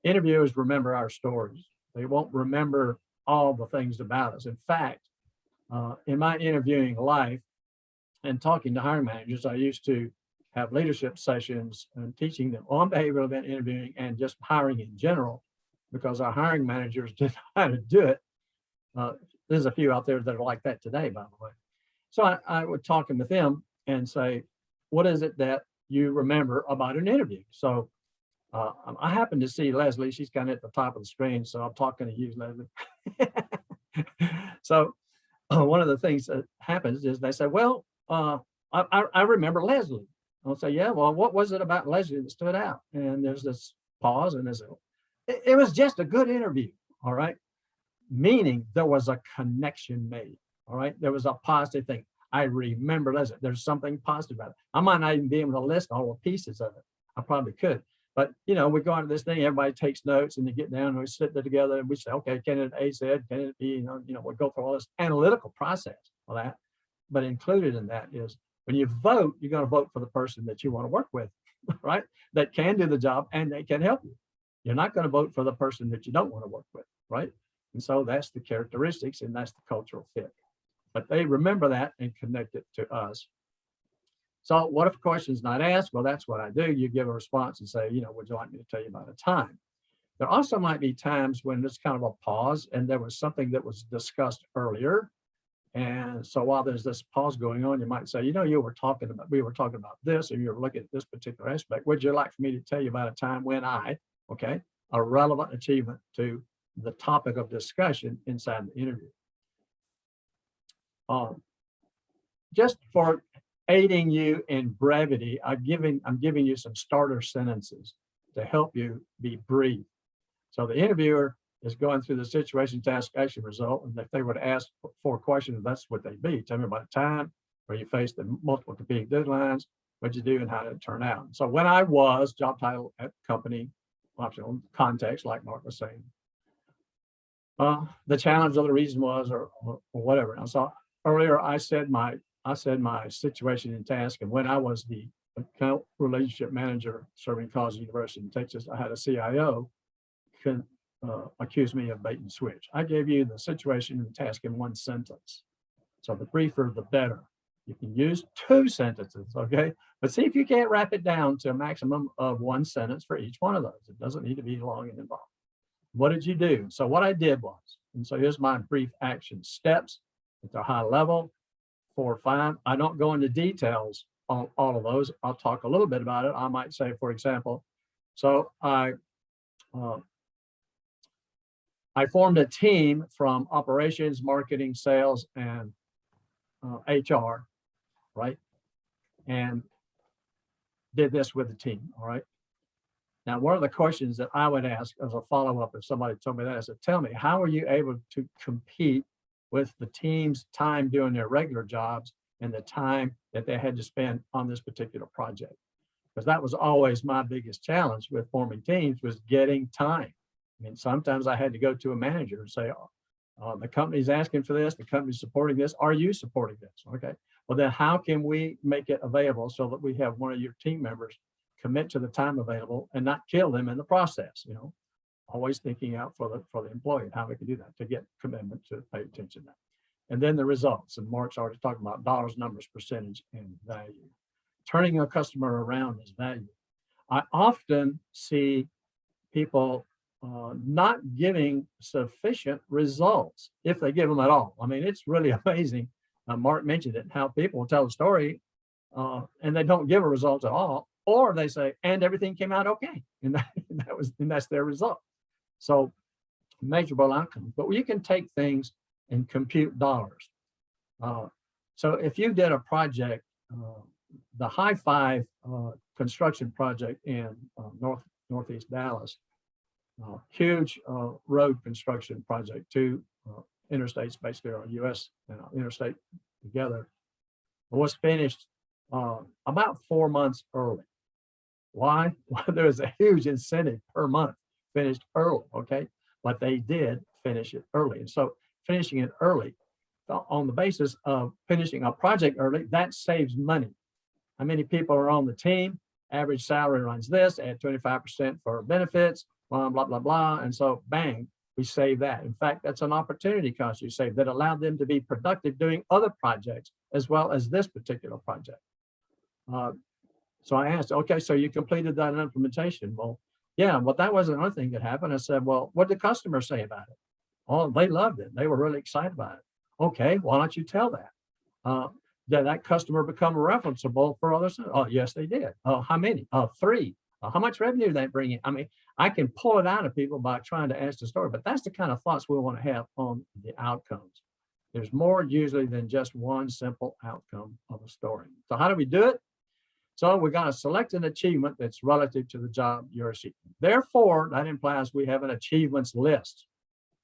interviewers remember our stories. They won't remember all the things about us. In fact, in my interviewing life and talking to hiring managers, I used to have leadership sessions and teaching them on behavioral event interviewing and just hiring in general, because our hiring managers didn't know how to do it. There's a few out there that are like that today, by the way. So I would talk with them and say, what is it that you remember about an interview? So I happen to see Leslie. She's kind of at the top of the screen, so I'm talking to you, Leslie. So one of the things that happens is they say, well, I remember Leslie. I'll say, yeah, well, what was it about Leslie that stood out? And there's this pause and there's it was just a good interview, all right? Meaning there was a connection made, all right? There was a positive thing. I remember Leslie. There's something positive about it. I might not even be able to list all the pieces of it. I probably could. But, we go into this thing, everybody takes notes and they get down and we sit there together and we say, okay, candidate A said, candidate B, we go through all this analytical process for that. But included in that is when you vote, you're going to vote for the person that you want to work with. right? That can do the job and they can help you. You're not going to vote for the person that you don't want to work with, right? And so that's the characteristics and that's the cultural fit. But they remember that and connect it to us. So what if a question is not asked? Well, that's what I do. You give a response and say, would you like me to tell you about a time? There also might be times when there's kind of a pause and there was something that was discussed earlier. And so while there's this pause going on, you might say, we were talking about this, or you were looking at this particular aspect. Would you like for me to tell you about a time when a relevant achievement to the topic of discussion inside the interview? Just for aiding you in brevity, I'm giving you some starter sentences to help you be brief. So the interviewer is going through the situation, task, action, result. And if they were to ask 4 questions, that's what they'd be. Tell me about a time where you faced the multiple competing deadlines, what'd you do and how did it turn out? So when I was job title at company, optional context, like Mark was saying, the challenge or the reason was, or whatever. And so earlier I said my situation and task, and when I was the account relationship manager serving college and university in Texas, I had a CIO accuse me of bait and switch. I gave you the situation and the task in 1 sentence. So the briefer, the better. You can use 2 sentences, okay? But see if you can't wrap it down to a maximum of 1 sentence for each one of those. It doesn't need to be long and involved. What did you do? So what I did was, and so here's my brief action steps at the high level, 4 or 5. I don't go into details on all of those. I'll talk a little bit about it. I might say, for example, so I formed a team from operations, marketing, sales, and HR, right? And did this with the team, all right? Now, one of the questions that I would ask as a follow-up if somebody told me that, I said, tell me, how are you able to compete with the team's time doing their regular jobs and the time that they had to spend on this particular project? Because that was always my biggest challenge with forming teams, was getting time. I mean, sometimes I had to go to a manager and say, the company's asking for this, the company's supporting this, are you supporting this? Okay, well then how can we make it available so that we have one of your team members commit to the time available and not kill them in the process, always thinking out for the employee and how we can do that to get commitment to pay attention to that. And then the results, and Mark's already talking about dollars, numbers, percentage, and value. Turning a customer around is value. I often see people not giving sufficient results, if they give them at all. I mean, it's really amazing. Mark mentioned it, how people will tell a story and they don't give a result at all, or they say, and everything came out okay. And that's their result. So measurable outcomes, but you can take things and compute dollars. So if you did a project, the High Five construction project in Northeast Dallas, huge road construction project, 2 interstates basically, or US interstate together, was finished about 4 months early. Why? Well, there was a huge incentive per month, finished early, okay? But they did finish it early. And so finishing it early, on the basis of finishing a project early, that saves money. How many people are on the team? Average salary runs this, add 25% for benefits, blah, blah, blah, blah. And so bang, we save that. In fact, that's an opportunity cost you save that allowed them to be productive doing other projects as well as this particular project. So I asked, okay, so you completed that implementation. Well, yeah, but that wasn't another thing that happened. I said, well, what did the customer say about it? Oh, they loved it. They were really excited about it. Okay, why don't you tell that? Did that customer become referenceable for others? Oh, yes, they did. Oh, how many? Oh, 3. How much revenue did they bring in? I mean, I can pull it out of people by trying to ask the story, but that's the kind of thoughts we want to have on the outcomes. There's more usually than just one simple outcome of a story. So how do we do it? So we're going to select an achievement that's relative to the job you're seeking. Therefore, that implies we have an achievements list.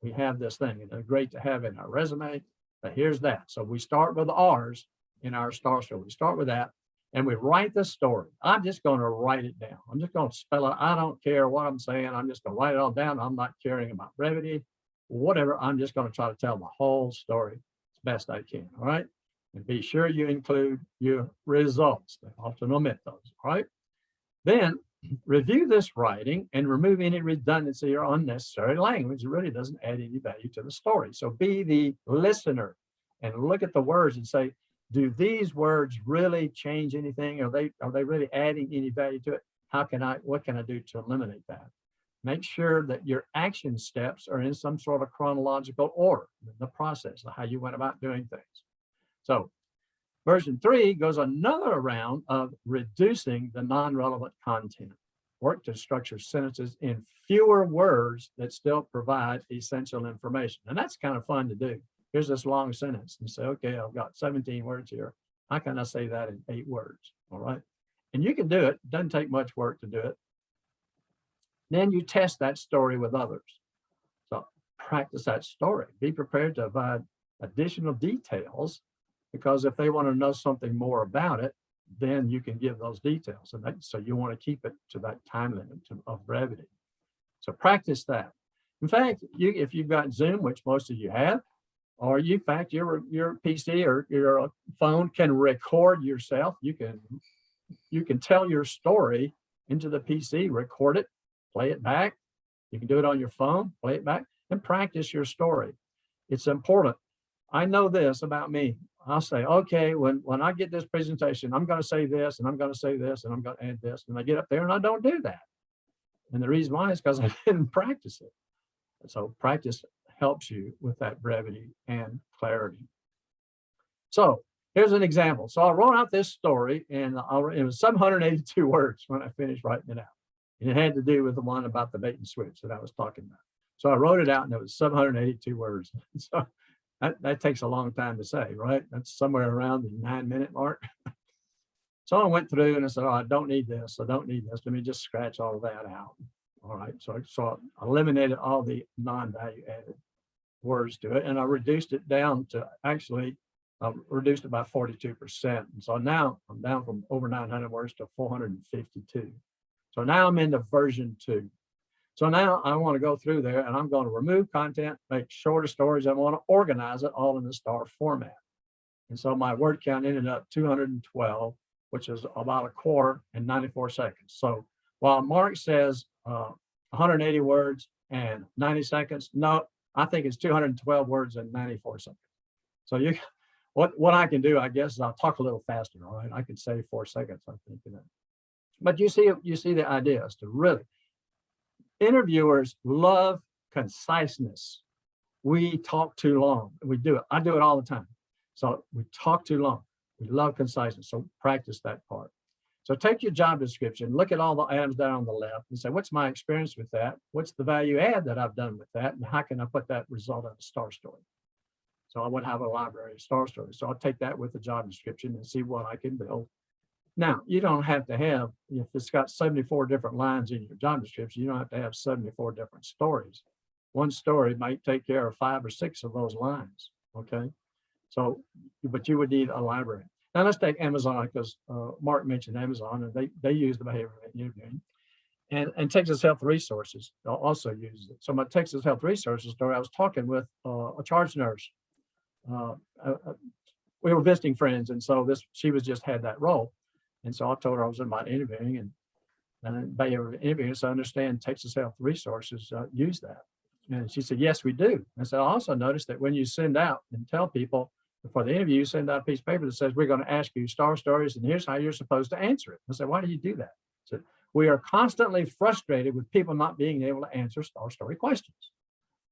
We have this thing, and it's great to have in our resume, but here's that. So we start with R's in our star story. We start with that, and we write the story. I'm just going to write it down. I'm just going to spell it. I don't care what I'm saying. I'm just going to write it all down. I'm not caring about brevity, whatever. I'm just going to try to tell the whole story as best I can, all right? And be sure you include your results. They often omit those, all right? Then review this writing and remove any redundancy or unnecessary language. It really doesn't add any value to the story. So be the listener and look at the words and say, do these words really change anything? Are they really adding any value to it? What can I do to eliminate that? Make sure that your action steps are in some sort of chronological order in the process of how you went about doing things. So version 3 goes another round of reducing the non-relevant content. Work to structure sentences in fewer words that still provide essential information. And that's kind of fun to do. Here's this long sentence and say, okay, I've got 17 words here. How can I say that in 8 words? All right. And you can do it. It doesn't take much work to do it. Then you test that story with others. So practice that story. Be prepared to provide additional details, because if they want to know something more about it, then you can give those details. And so you want to keep it to that time limit of brevity. So practice that. In fact, if you've got Zoom, which most of you have, or in fact, your PC or your phone can record yourself. You can tell your story into the PC, record it, play it back. You can do it on your phone, play it back, and practice your story. It's important. I know this about me. I'll say, okay, when I get this presentation, I'm going to say this, and I'm going to say this, and I'm going to add this. And I get up there and I don't do that. And the reason why is because I didn't practice it. So practice helps you with that brevity and clarity. So here's an example. So I wrote out this story, and it was 782 words when I finished writing it out. And it had to do with the one about the bait and switch that I was talking about. So I wrote it out, and it was 782 words. So that takes a long time to say, right? That's somewhere around the 9-minute mark. So I went through and I said, oh, I don't need this. I don't need this. Let me just scratch all of that out. All right. So I eliminated all the non-value added words to it, and I reduced it down to reduced it by 42%. And so now I'm down from over 900 words to 452. So now I'm into version 2. So now I want to go through there, and I'm going to remove content, make shorter stories. I want to organize it all in the star format. And so my word count ended up 212, which is about a quarter and 94 seconds. So while Mark says 180 words and 90 seconds, no, I think it's 212 words and 94 seconds. So what I can do, I guess, is I'll talk a little faster. All right, I could say 4 seconds, I think. But you see the idea is to really, interviewers love conciseness. We talk too long. We do it. I do it all the time. So we talk too long. We love conciseness. So practice that part. So take your job description, look at all the items down on the left and say, what's my experience with that? What's the value add that I've done with that? And how can I put that result in a star story? So I would have a library of star stories. So I'll take that with the job description and see what I can build. Now, you don't have to have, if it's got 74 different lines in your job description, you don't have to have 74 different stories. One story might take care of 5 or 6 of those lines, okay? So, but you would need a library. Now let's take Amazon, because Mark mentioned Amazon, and they use the behavioral interviewing. And Texas Health Resources also uses it. So my Texas Health Resources story, I was talking with a charge nurse. We were visiting friends, and so she was just had that role. And so I told her I was about interviewing and behavioral interviewing, so I understand Texas Health Resources use that. And she said, yes, we do. And so I also noticed that when you send out and tell people before the interview, you send out a piece of paper that says, we're going to ask you star stories, and here's how you're supposed to answer it. I said, why do you do that? So we are constantly frustrated with people not being able to answer star story questions.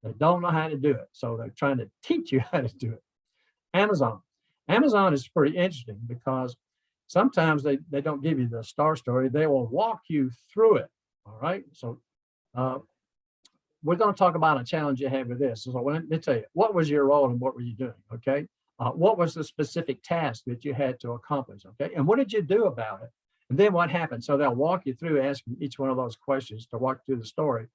They don't know how to do it. So they're trying to teach you how to do it. Amazon is pretty interesting because sometimes they don't give you the star story. They will walk you through it. All right. So we're going to talk about a challenge you had with this. So let me tell you, what was your role and what were you doing? Okay. What was the specific task that you had to accomplish? Okay. And what did you do about it? And then what happened? So they'll walk you through asking each one of those questions to walk through the story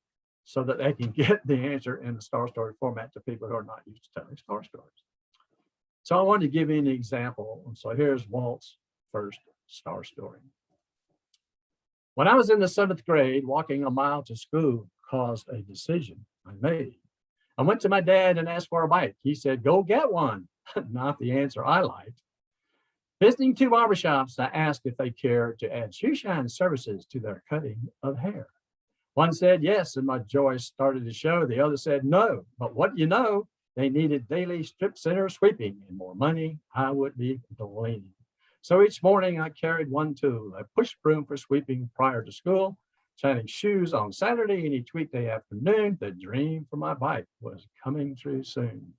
so that they can get the answer in the star story format to people who are not used to telling star stories. So I wanted to give you an example. So here's Walt's first star story. When I was in the 7th grade, walking a mile to school caused a decision I made. I went to my dad and asked for a bike. He said, go get one. Not the answer I liked. Visiting two barbershops, I asked if they cared to add shoe shine services to their cutting of hair. One said yes, and my joy started to show. The other said no, but what you know, they needed daily strip center sweeping and more money I would be gleaning. So each morning I carried one tool, a push broom for sweeping prior to school, shining shoes on Saturday, and each weekday afternoon, the dream for my bike was coming true soon.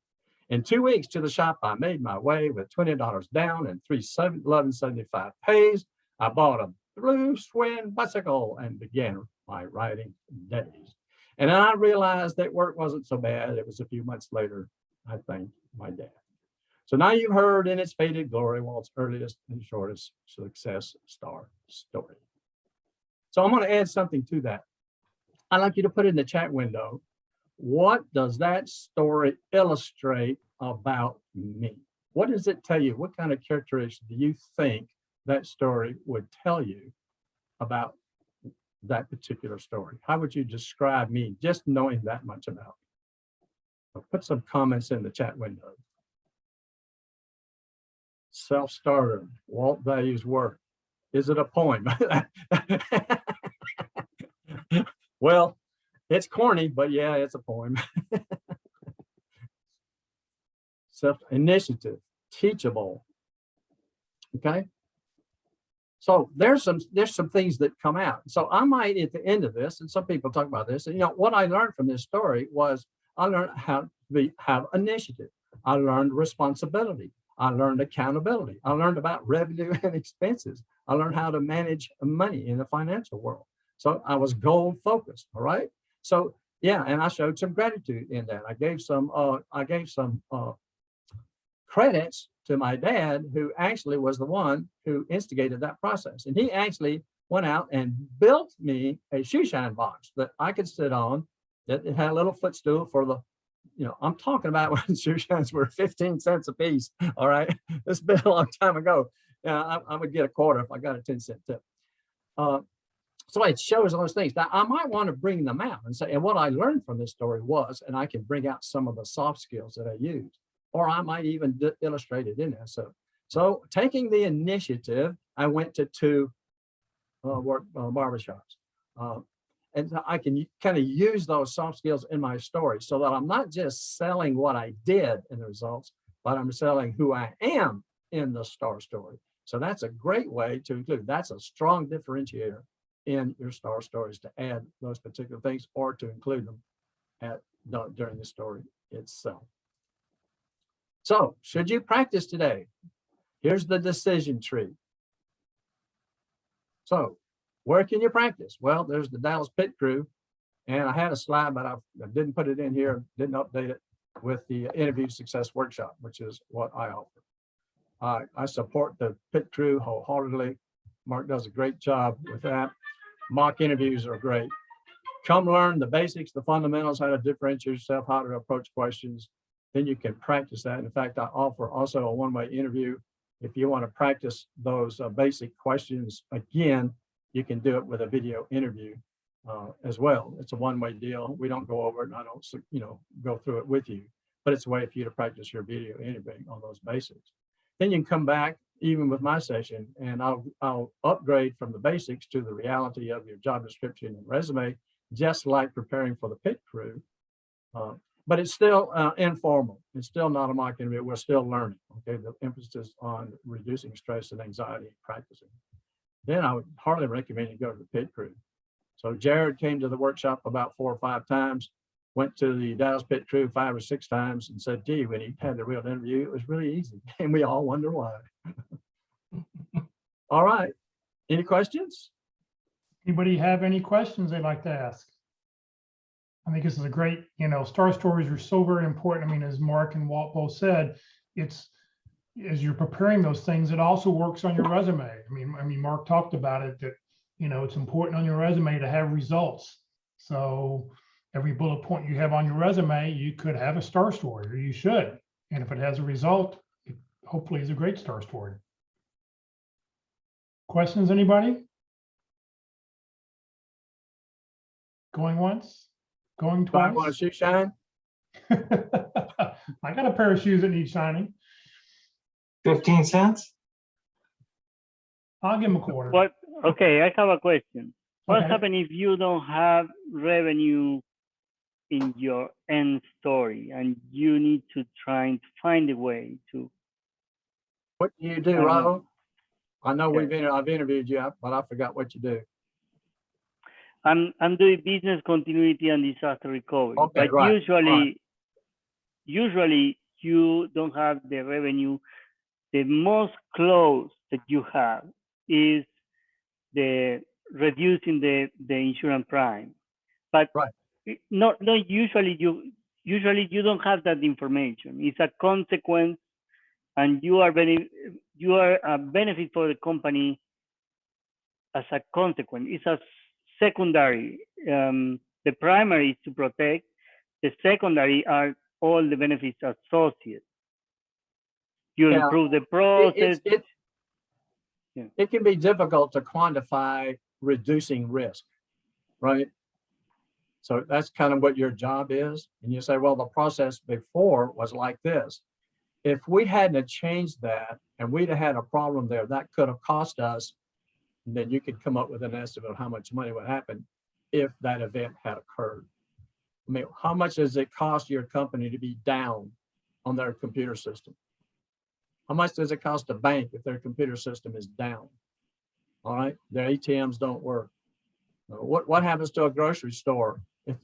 In 2 weeks to the shop, I made my way with $20 down and $11.75 pays. I bought a blue swing bicycle and began my riding days. And then I realized that work wasn't so bad. It was a few months later, I thanked my dad. So now you've heard in its faded glory, Walt's earliest and shortest success story. So I'm going to add something to that. I'd like you to put in the chat window, what does that story illustrate about me? What does it tell you? What kind of characteristics do you think that story would tell you about that particular story? How would you describe me just knowing that much about me? So put some comments in the chat window. Self-starter, Walt values work. Is it a poem? Well, it's corny, but yeah, it's a poem. Self-initiative, teachable. Okay. So there's some things that come out. So I might at the end of this, and some people talk about this, and what I learned from this story was I learned how to have initiative. I learned responsibility. I learned accountability. I learned about revenue and expenses. I learned how to manage money in the financial world. So I was goal focused. All right. So yeah, and I showed some gratitude in that. I gave some credits to my dad, who actually was the one who instigated that process. And he actually went out and built me a shoe shine box that I could sit on, that it had a little footstool for the, I'm talking about when shoe shines were 15 cents a piece. All right. This has been a long time ago. I would get a quarter if I got a 10-cent tip. So it shows those things. Now, I might want to bring them out and say, and what I learned from this story was, and I can bring out some of the soft skills that I used, or I might even illustrate it in there. So taking the initiative, I went to two barbershops. And I can kind of use those soft skills in my story so that I'm not just selling what I did in the results, but I'm selling who I am in the star story. So that's a great way to include. That's a strong differentiator in your star stories, to add those particular things or to include them during the story itself. So should you practice today? Here's the decision tree. So where can you practice? Well, there's the Dallas Pit Crew, and I had a slide, but I didn't put it in here, didn't update it with the interview success workshop, which is what I offer. I support the Pit Crew wholeheartedly. Mark does a great job with that. Mock interviews are great. Come learn the basics, the fundamentals, how to differentiate yourself, how to approach questions. Then you can practice that. In fact, I offer also a one-way interview. If you want to practice those basic questions again, you can do it with a video interview as well. It's a one-way deal. We don't go over it, and I don't, go through it with you, but it's a way for you to practice your video interviewing on those basics. Then you can come back, even with my session, and I'll upgrade from the basics to the reality of your job description and resume, just like preparing for the Pit Crew. But it's still informal. It's still not a mock interview. We're still learning. Okay, the emphasis on reducing stress and anxiety and practicing. Then I would hardly recommend you go to the Pit Crew. So Jared came to the workshop about 4 or 5 times, went to the Dallas Pit Crew 5 or 6 times, and said, gee, when he had the real interview, it was really easy. And we all wonder why. All right. Any questions? Anybody have any questions they'd like to ask? I think this is a great, star stories are so very important. I mean, as Mark and Walt both said, it's, as you're preparing those things, it also works on your resume. I mean, Mark talked about it, that, it's important on your resume to have results. So every bullet point you have on your resume, you could have a star story, or you should. And if it has a result, it hopefully is a great star story. Questions, anybody? Going once? Going twice? I want a shoe shine. I got a pair of shoes that need shining. 15 cents? I'll give them a quarter. What? Okay, I have a question. What Okay. happens if you don't have revenue in your end story and you need to try to find a way to? What do you do, I don't know. Raul? I know Okay. I've interviewed you, but I forgot what you do. I'm doing business continuity and disaster recovery, Okay, but right. usually you don't have the revenue. The most close that you have is the reducing the insurance prime, but Right. not usually you don't have that information. It's a consequence, and you are a benefit for the company as a consequence. It's a secondary. The primary is to protect. The secondary are all the benefits associated. You Yeah. improve the process. It can be difficult to quantify reducing risk, right? So that's kind of what your job is. And you say, well, the process before was like this. If we hadn't changed that and we'd have had a problem there, that could have cost us. And then you could come up with an estimate of how much money would happen if that event had occurred. I mean, how much does it cost your company to be down on their computer system? How much does it cost a bank if their computer system is down? All right, their ATMs don't work. What happens to a grocery store? If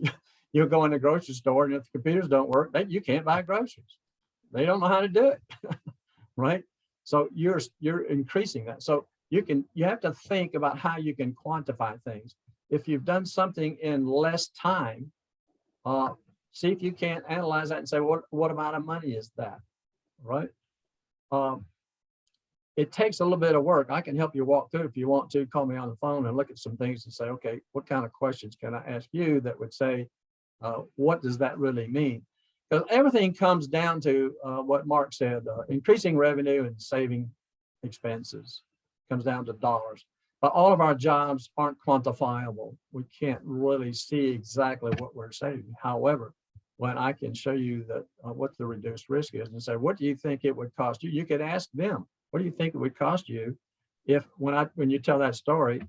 you go in the grocery store and if the computers don't work, you can't buy groceries. They don't know how to do it, right? So you're increasing that. So you have to think about how you can quantify things. If you've done something in less time, see if you can't analyze that and say, what amount of money is that, right? It takes a little bit of work. I can help you walk through if you want to. Call me on the phone and look at some things and say, okay, what kind of questions can I ask you that would say, what does that really mean? Because everything comes down to what Mark said, increasing revenue and saving expenses comes down to dollars. But all of our jobs aren't quantifiable. We can't really see exactly what we're saving. However, when I can show you that what the reduced risk is and say, what do you think it would cost you? You could ask them, what do you think it would cost you if when you tell that story,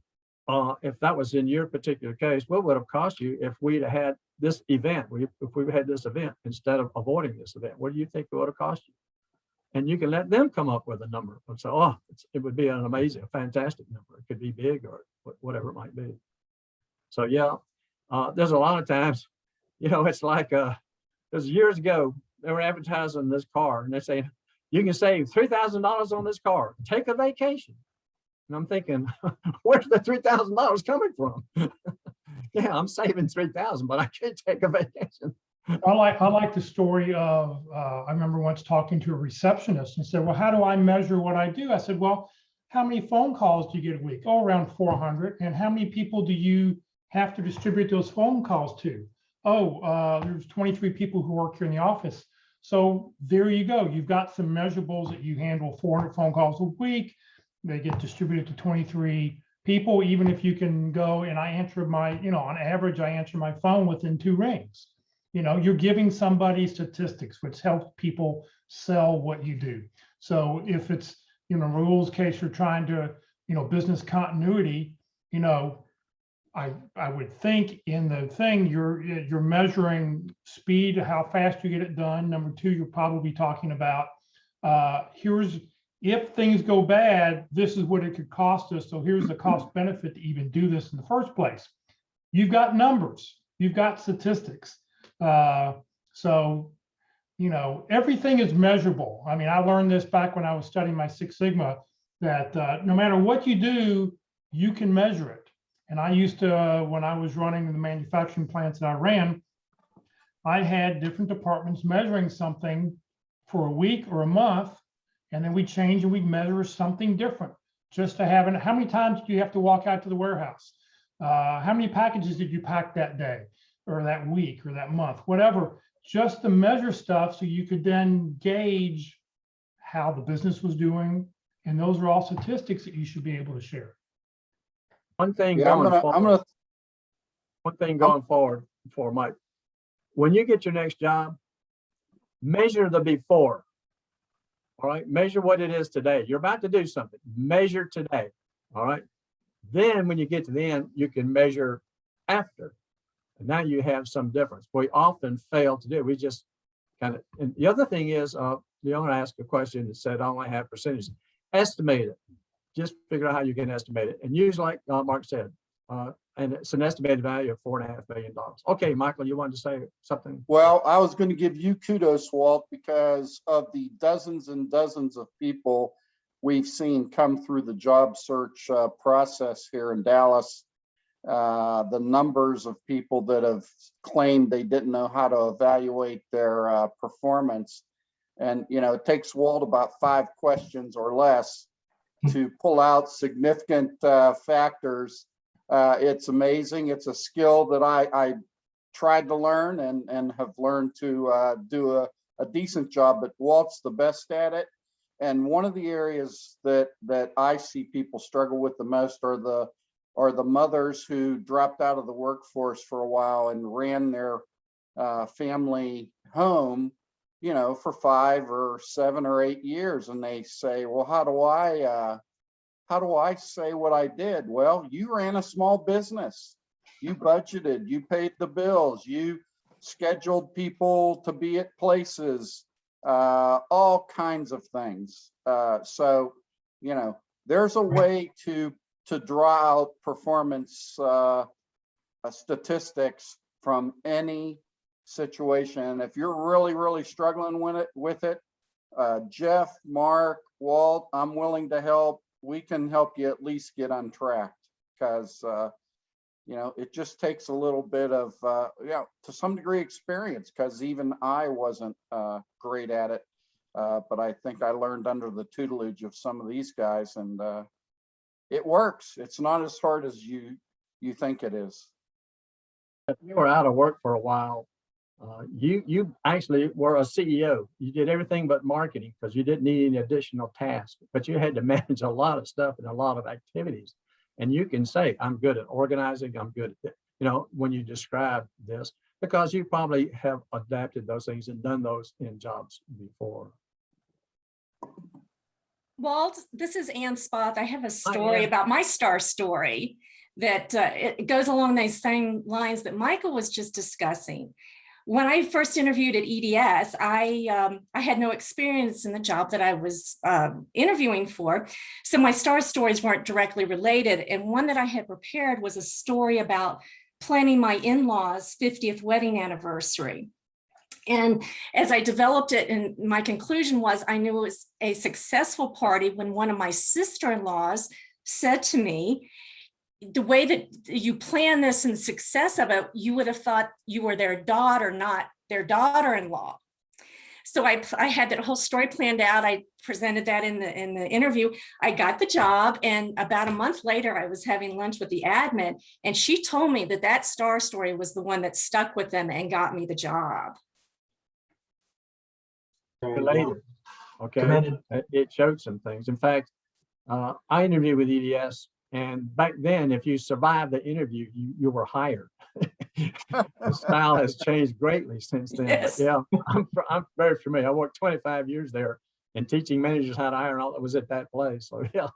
if that was in your particular case, what would have cost you if we'd had this event, if we had this event instead of avoiding this event? What do you think it would have cost you? And you can let them come up with a number and say, oh, it would be an amazing, fantastic number. It could be big or whatever it might be. So yeah, there's a lot of times, it's like, there's years ago, they were advertising this car and they say, you can save $3,000 on this car, take a vacation. And I'm thinking, where's the $3,000 coming from? Yeah, I'm saving $3,000, but I can't take a vacation. I like the story of, I remember once talking to a receptionist and said, well, how do I measure what I do? I said, well, how many phone calls do you get a week? Oh, around 400. And how many people do you have to distribute those phone calls to? Oh, there's 23 people who work here in the office. So there you go. You've got some measurables that you handle 400 phone calls a week. They get distributed to 23 people, even if you can go and I answer my, on average, I answer my phone within 2 rings. You're giving somebody statistics, which helps people sell what you do. So if it's, Raul's case, you're trying to, business continuity, I would think in the thing you're measuring speed, how fast you get it done. Number 2, you're probably talking about if things go bad, this is what it could cost us. So here's the cost benefit to even do this in the first place. You've got numbers, you've got statistics. So everything is measurable. I mean, I learned this back when I was studying my Six Sigma, that no matter what you do, you can measure it. And I used to, when I was running the manufacturing plants that I ran, I had different departments measuring something for a week or a month, and then we change and we measure something different just to have it. How many times do you have to walk out to the warehouse? How many packages did you pack that day or that week or that month, whatever, just to measure stuff so you could then gauge how the business was doing. And those are all statistics that you should be able to share. One thing Yeah, one thing going forward for Mike, when you get your next job, measure the before. All right, measure what it is today. You're about to do something. Measure today. All right. Then when you get to the end, you can measure after. And now you have some difference. We often fail to do it. We just kind of, and the other thing is, the owner asked a question that said, I only have percentages. Estimate it. Just figure out how you can estimate it. And use like Mark said, and it's an estimated value of $4.5 million. Okay, Michael, you wanted to say something? Well, I was going to give you kudos, Walt, because of the dozens and dozens of people we've seen come through the job search process here in Dallas. The numbers of people that have claimed they didn't know how to evaluate their performance. And, you know, it takes Walt about 5 questions or less to pull out significant factors. It's amazing. It's a skill that I tried to learn and have learned to do a decent job, but Walt's the best at it. And one of the areas that I see people struggle with the most are the mothers who dropped out of the workforce for a while and ran their family home, you know, for 5 or 7 or 8 years. And they say, well, how do I say what I did? Well, you ran a small business. You budgeted, you paid the bills, you scheduled people to be at places, all kinds of things. So, you know, there's a way to draw out performance statistics from any situation. If you're really, really struggling with it, Jeff, Mark, Walt, I'm willing to help. We can help you at least get on track, because you know, it just takes a little bit of to some degree experience, because even I wasn't great at it, but I think I learned under the tutelage of some of these guys, and it works. It's not as hard as you think it is. If you were out of work for a while, you actually were a CEO. You did everything but marketing because you didn't need any additional tasks, but you had to manage a lot of stuff and a lot of activities. And you can say, I'm good at organizing, I'm good at it, you know, when you describe this, because you probably have adapted those things and done those in jobs before. Walt, this is Ann Spoth. I have a story about my star story that it goes along those same lines that Michael was just discussing. When I first interviewed at EDS, I had no experience in the job that I was interviewing for. So my star stories weren't directly related. And one that I had prepared was a story about planning my in-laws' 50th wedding anniversary. And as I developed it, and my conclusion was, I knew it was a successful party when one of my sister-in-laws said to me, the way that you plan this and the success of it, you would have thought you were their daughter, not their daughter-in-law. So I had that whole story planned out. I presented that in the interview. I got the job, and about a month later, I was having lunch with the admin, and she told me that that star story was the one that stuck with them and got me the job. Related. Okay, Committed. it showed some things. In fact, I interviewed with EDS, and back then, if you survived the interview, you were hired. The style has changed greatly since then. Yes. But yeah, I'm very familiar. I worked 25 years there, and teaching managers how to hire and all that was at that place. So yeah,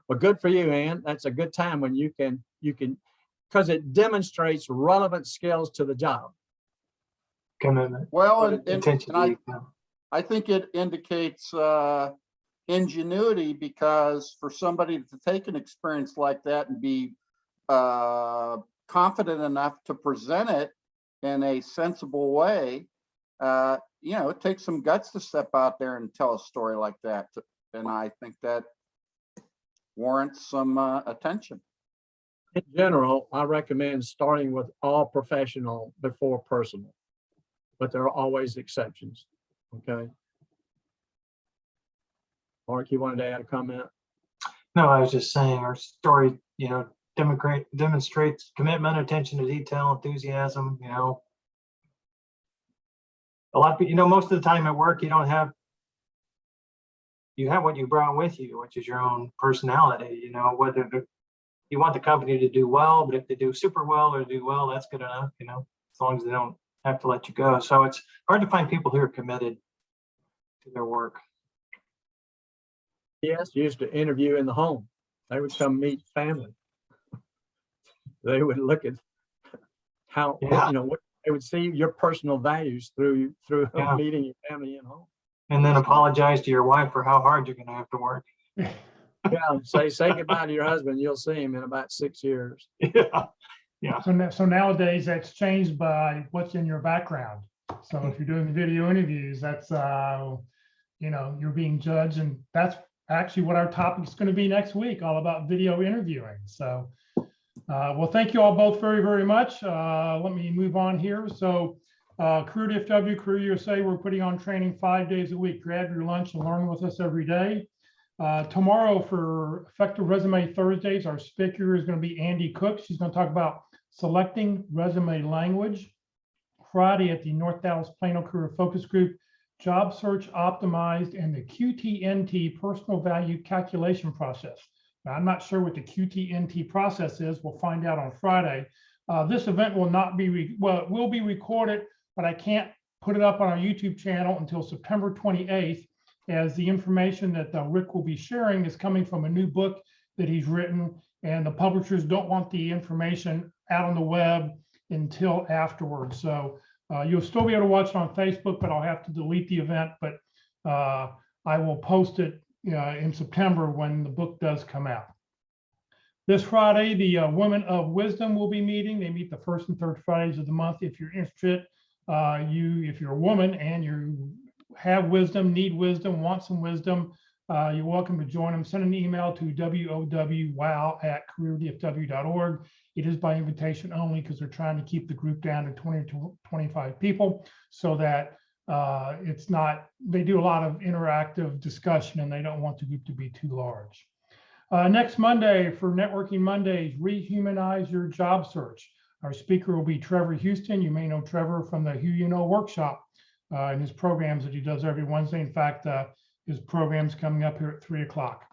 well, good for you, Ann. That's a good time when you can, because it demonstrates relevant skills to the job. Commitment. Well, Attention to detail. I think it indicates ingenuity, because for somebody to take an experience like that and be confident enough to present it in a sensible way, you know, it takes some guts to step out there and tell a story like that. And I think that warrants some attention. In general, I recommend starting with all professional before personal, but there are always exceptions. Okay. Mark, you wanted to add a comment? No, I was just saying our story, you know, demonstrates commitment, attention to detail, enthusiasm, you know. A lot of people, you know, most of the time at work, you have what you brought with you, which is your own personality, you know, whether you want the company to do well, but if they do super well or do well, that's good enough, you know, as long as they don't have to let you go. So it's hard to find people who are committed to their work. Yes, used to interview in the home. They would come meet family. They would look at how, Yeah. what they would see your personal values through Yeah. meeting your family at home. And then apologize to your wife for how hard you're going to have to work. Yeah, say goodbye to your husband. You'll see him in about 6 years. Yeah. Yeah. So nowadays that's changed by what's in your background. So if you're doing video interviews, that's, you're being judged, and that's actually what our topic is going to be next week, all about video interviewing. So, well, thank you all both very, very much. Let me move on here. So Career DFW, Career USA, we're putting on training 5 days a week. Grab your lunch and learn with us every day. Tomorrow for Effective Resume Thursdays, our speaker is going to be Andy Cook. She's going to talk about selecting resume language. Friday at the North Dallas Plano Career Focus Group, Job Search Optimized and the QTNT Personal Value Calculation Process. Now, I'm not sure what the QTNT process is. We'll find out on Friday. This event will not be, well, it will be recorded, but I can't put it up on our YouTube channel until September 28th, as the information that Rick will be sharing is coming from a new book that he's written, and the publishers don't want the information out on the web until afterwards. So you'll still be able to watch it on Facebook, but I'll have to delete the event. But I will post it in September when the book does come out. This Friday, the Women of Wisdom will be meeting. They meet the first and third Fridays of the month. If you're interested, if you're a woman and you have wisdom, need wisdom, want some wisdom, you're welcome to join them. Send an email to wow@careerdfw.org. It is by invitation only because they're trying to keep the group down to 20 to 25 people, so that it's not, they do a lot of interactive discussion and they don't want the group to be too large. Next Monday for Networking Mondays, Rehumanize Your Job Search. Our speaker will be Trevor Houston. You may know Trevor from the Who You Know workshop and his programs that he does every Wednesday. In fact, his program's coming up here at 3 o'clock.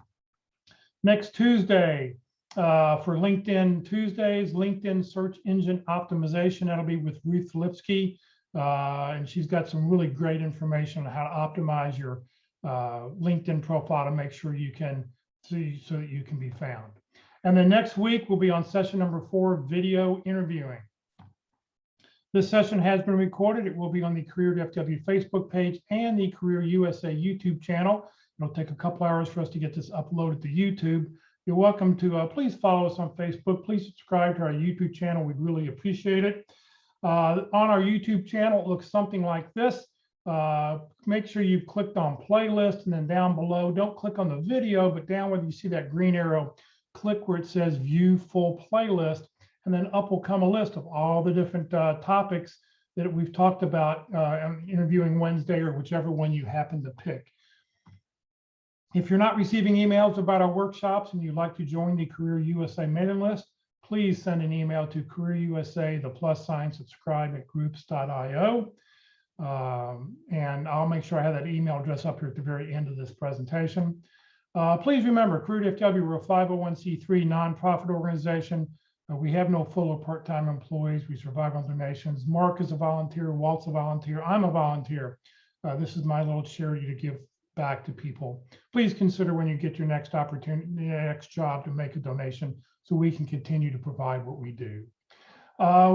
Next Tuesday, for LinkedIn Tuesdays, LinkedIn Search Engine Optimization. That'll be with Ruth Lipsky. And she's got some really great information on how to optimize your LinkedIn profile to make sure you can see, so that you can be found. And then next week, we'll be on session number 4, video interviewing. This session has been recorded. It will be on the Career DFW Facebook page and the Career USA YouTube channel. It'll take a couple hours for us to get this uploaded to YouTube. You're welcome to please follow us on Facebook. Please subscribe to our YouTube channel. We'd really appreciate it. On our YouTube channel, it looks something like this. Make sure you've clicked on playlist, and then down below, don't click on the video, but down where you see that green arrow, click where it says view full playlist, and then up will come a list of all the different topics that we've talked about on Interviewing Wednesday, or whichever one you happen to pick. If you're not receiving emails about our workshops and you'd like to join the Career USA mailing list, please send an email to Career USA, +subscribe@groups.io. And I'll make sure I have that email address up here at the very end of this presentation. Please remember, Career DFW, we're a 501c3 nonprofit organization. We have no full or part-time employees. We survive on donations. Mark is a volunteer, Walt's a volunteer, I'm a volunteer. This is my little charity to give back to people. Please consider when you get your next opportunity, next job, to make a donation so we can continue to provide what we do.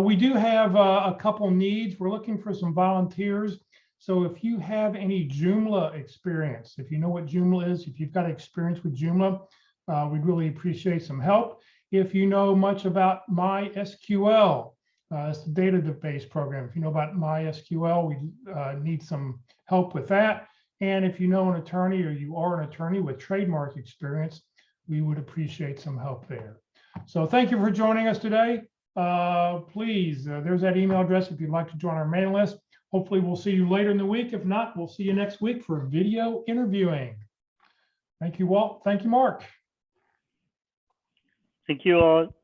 We do have a couple needs. We're looking for some volunteers. So if you have any Joomla experience, if you know what Joomla is, if you've got experience with Joomla, we'd really appreciate some help. If you know much about MySQL, it's the database program. If you know about MySQL, we need some help with that. And if you know an attorney, or you are an attorney with trademark experience, we would appreciate some help there. So thank you for joining us today. Please, there's that email address if you'd like to join our mailing list. Hopefully we'll see you later in the week. If not, we'll see you next week for video interviewing. Thank you, Walt. Thank you, Mark. Thank you all.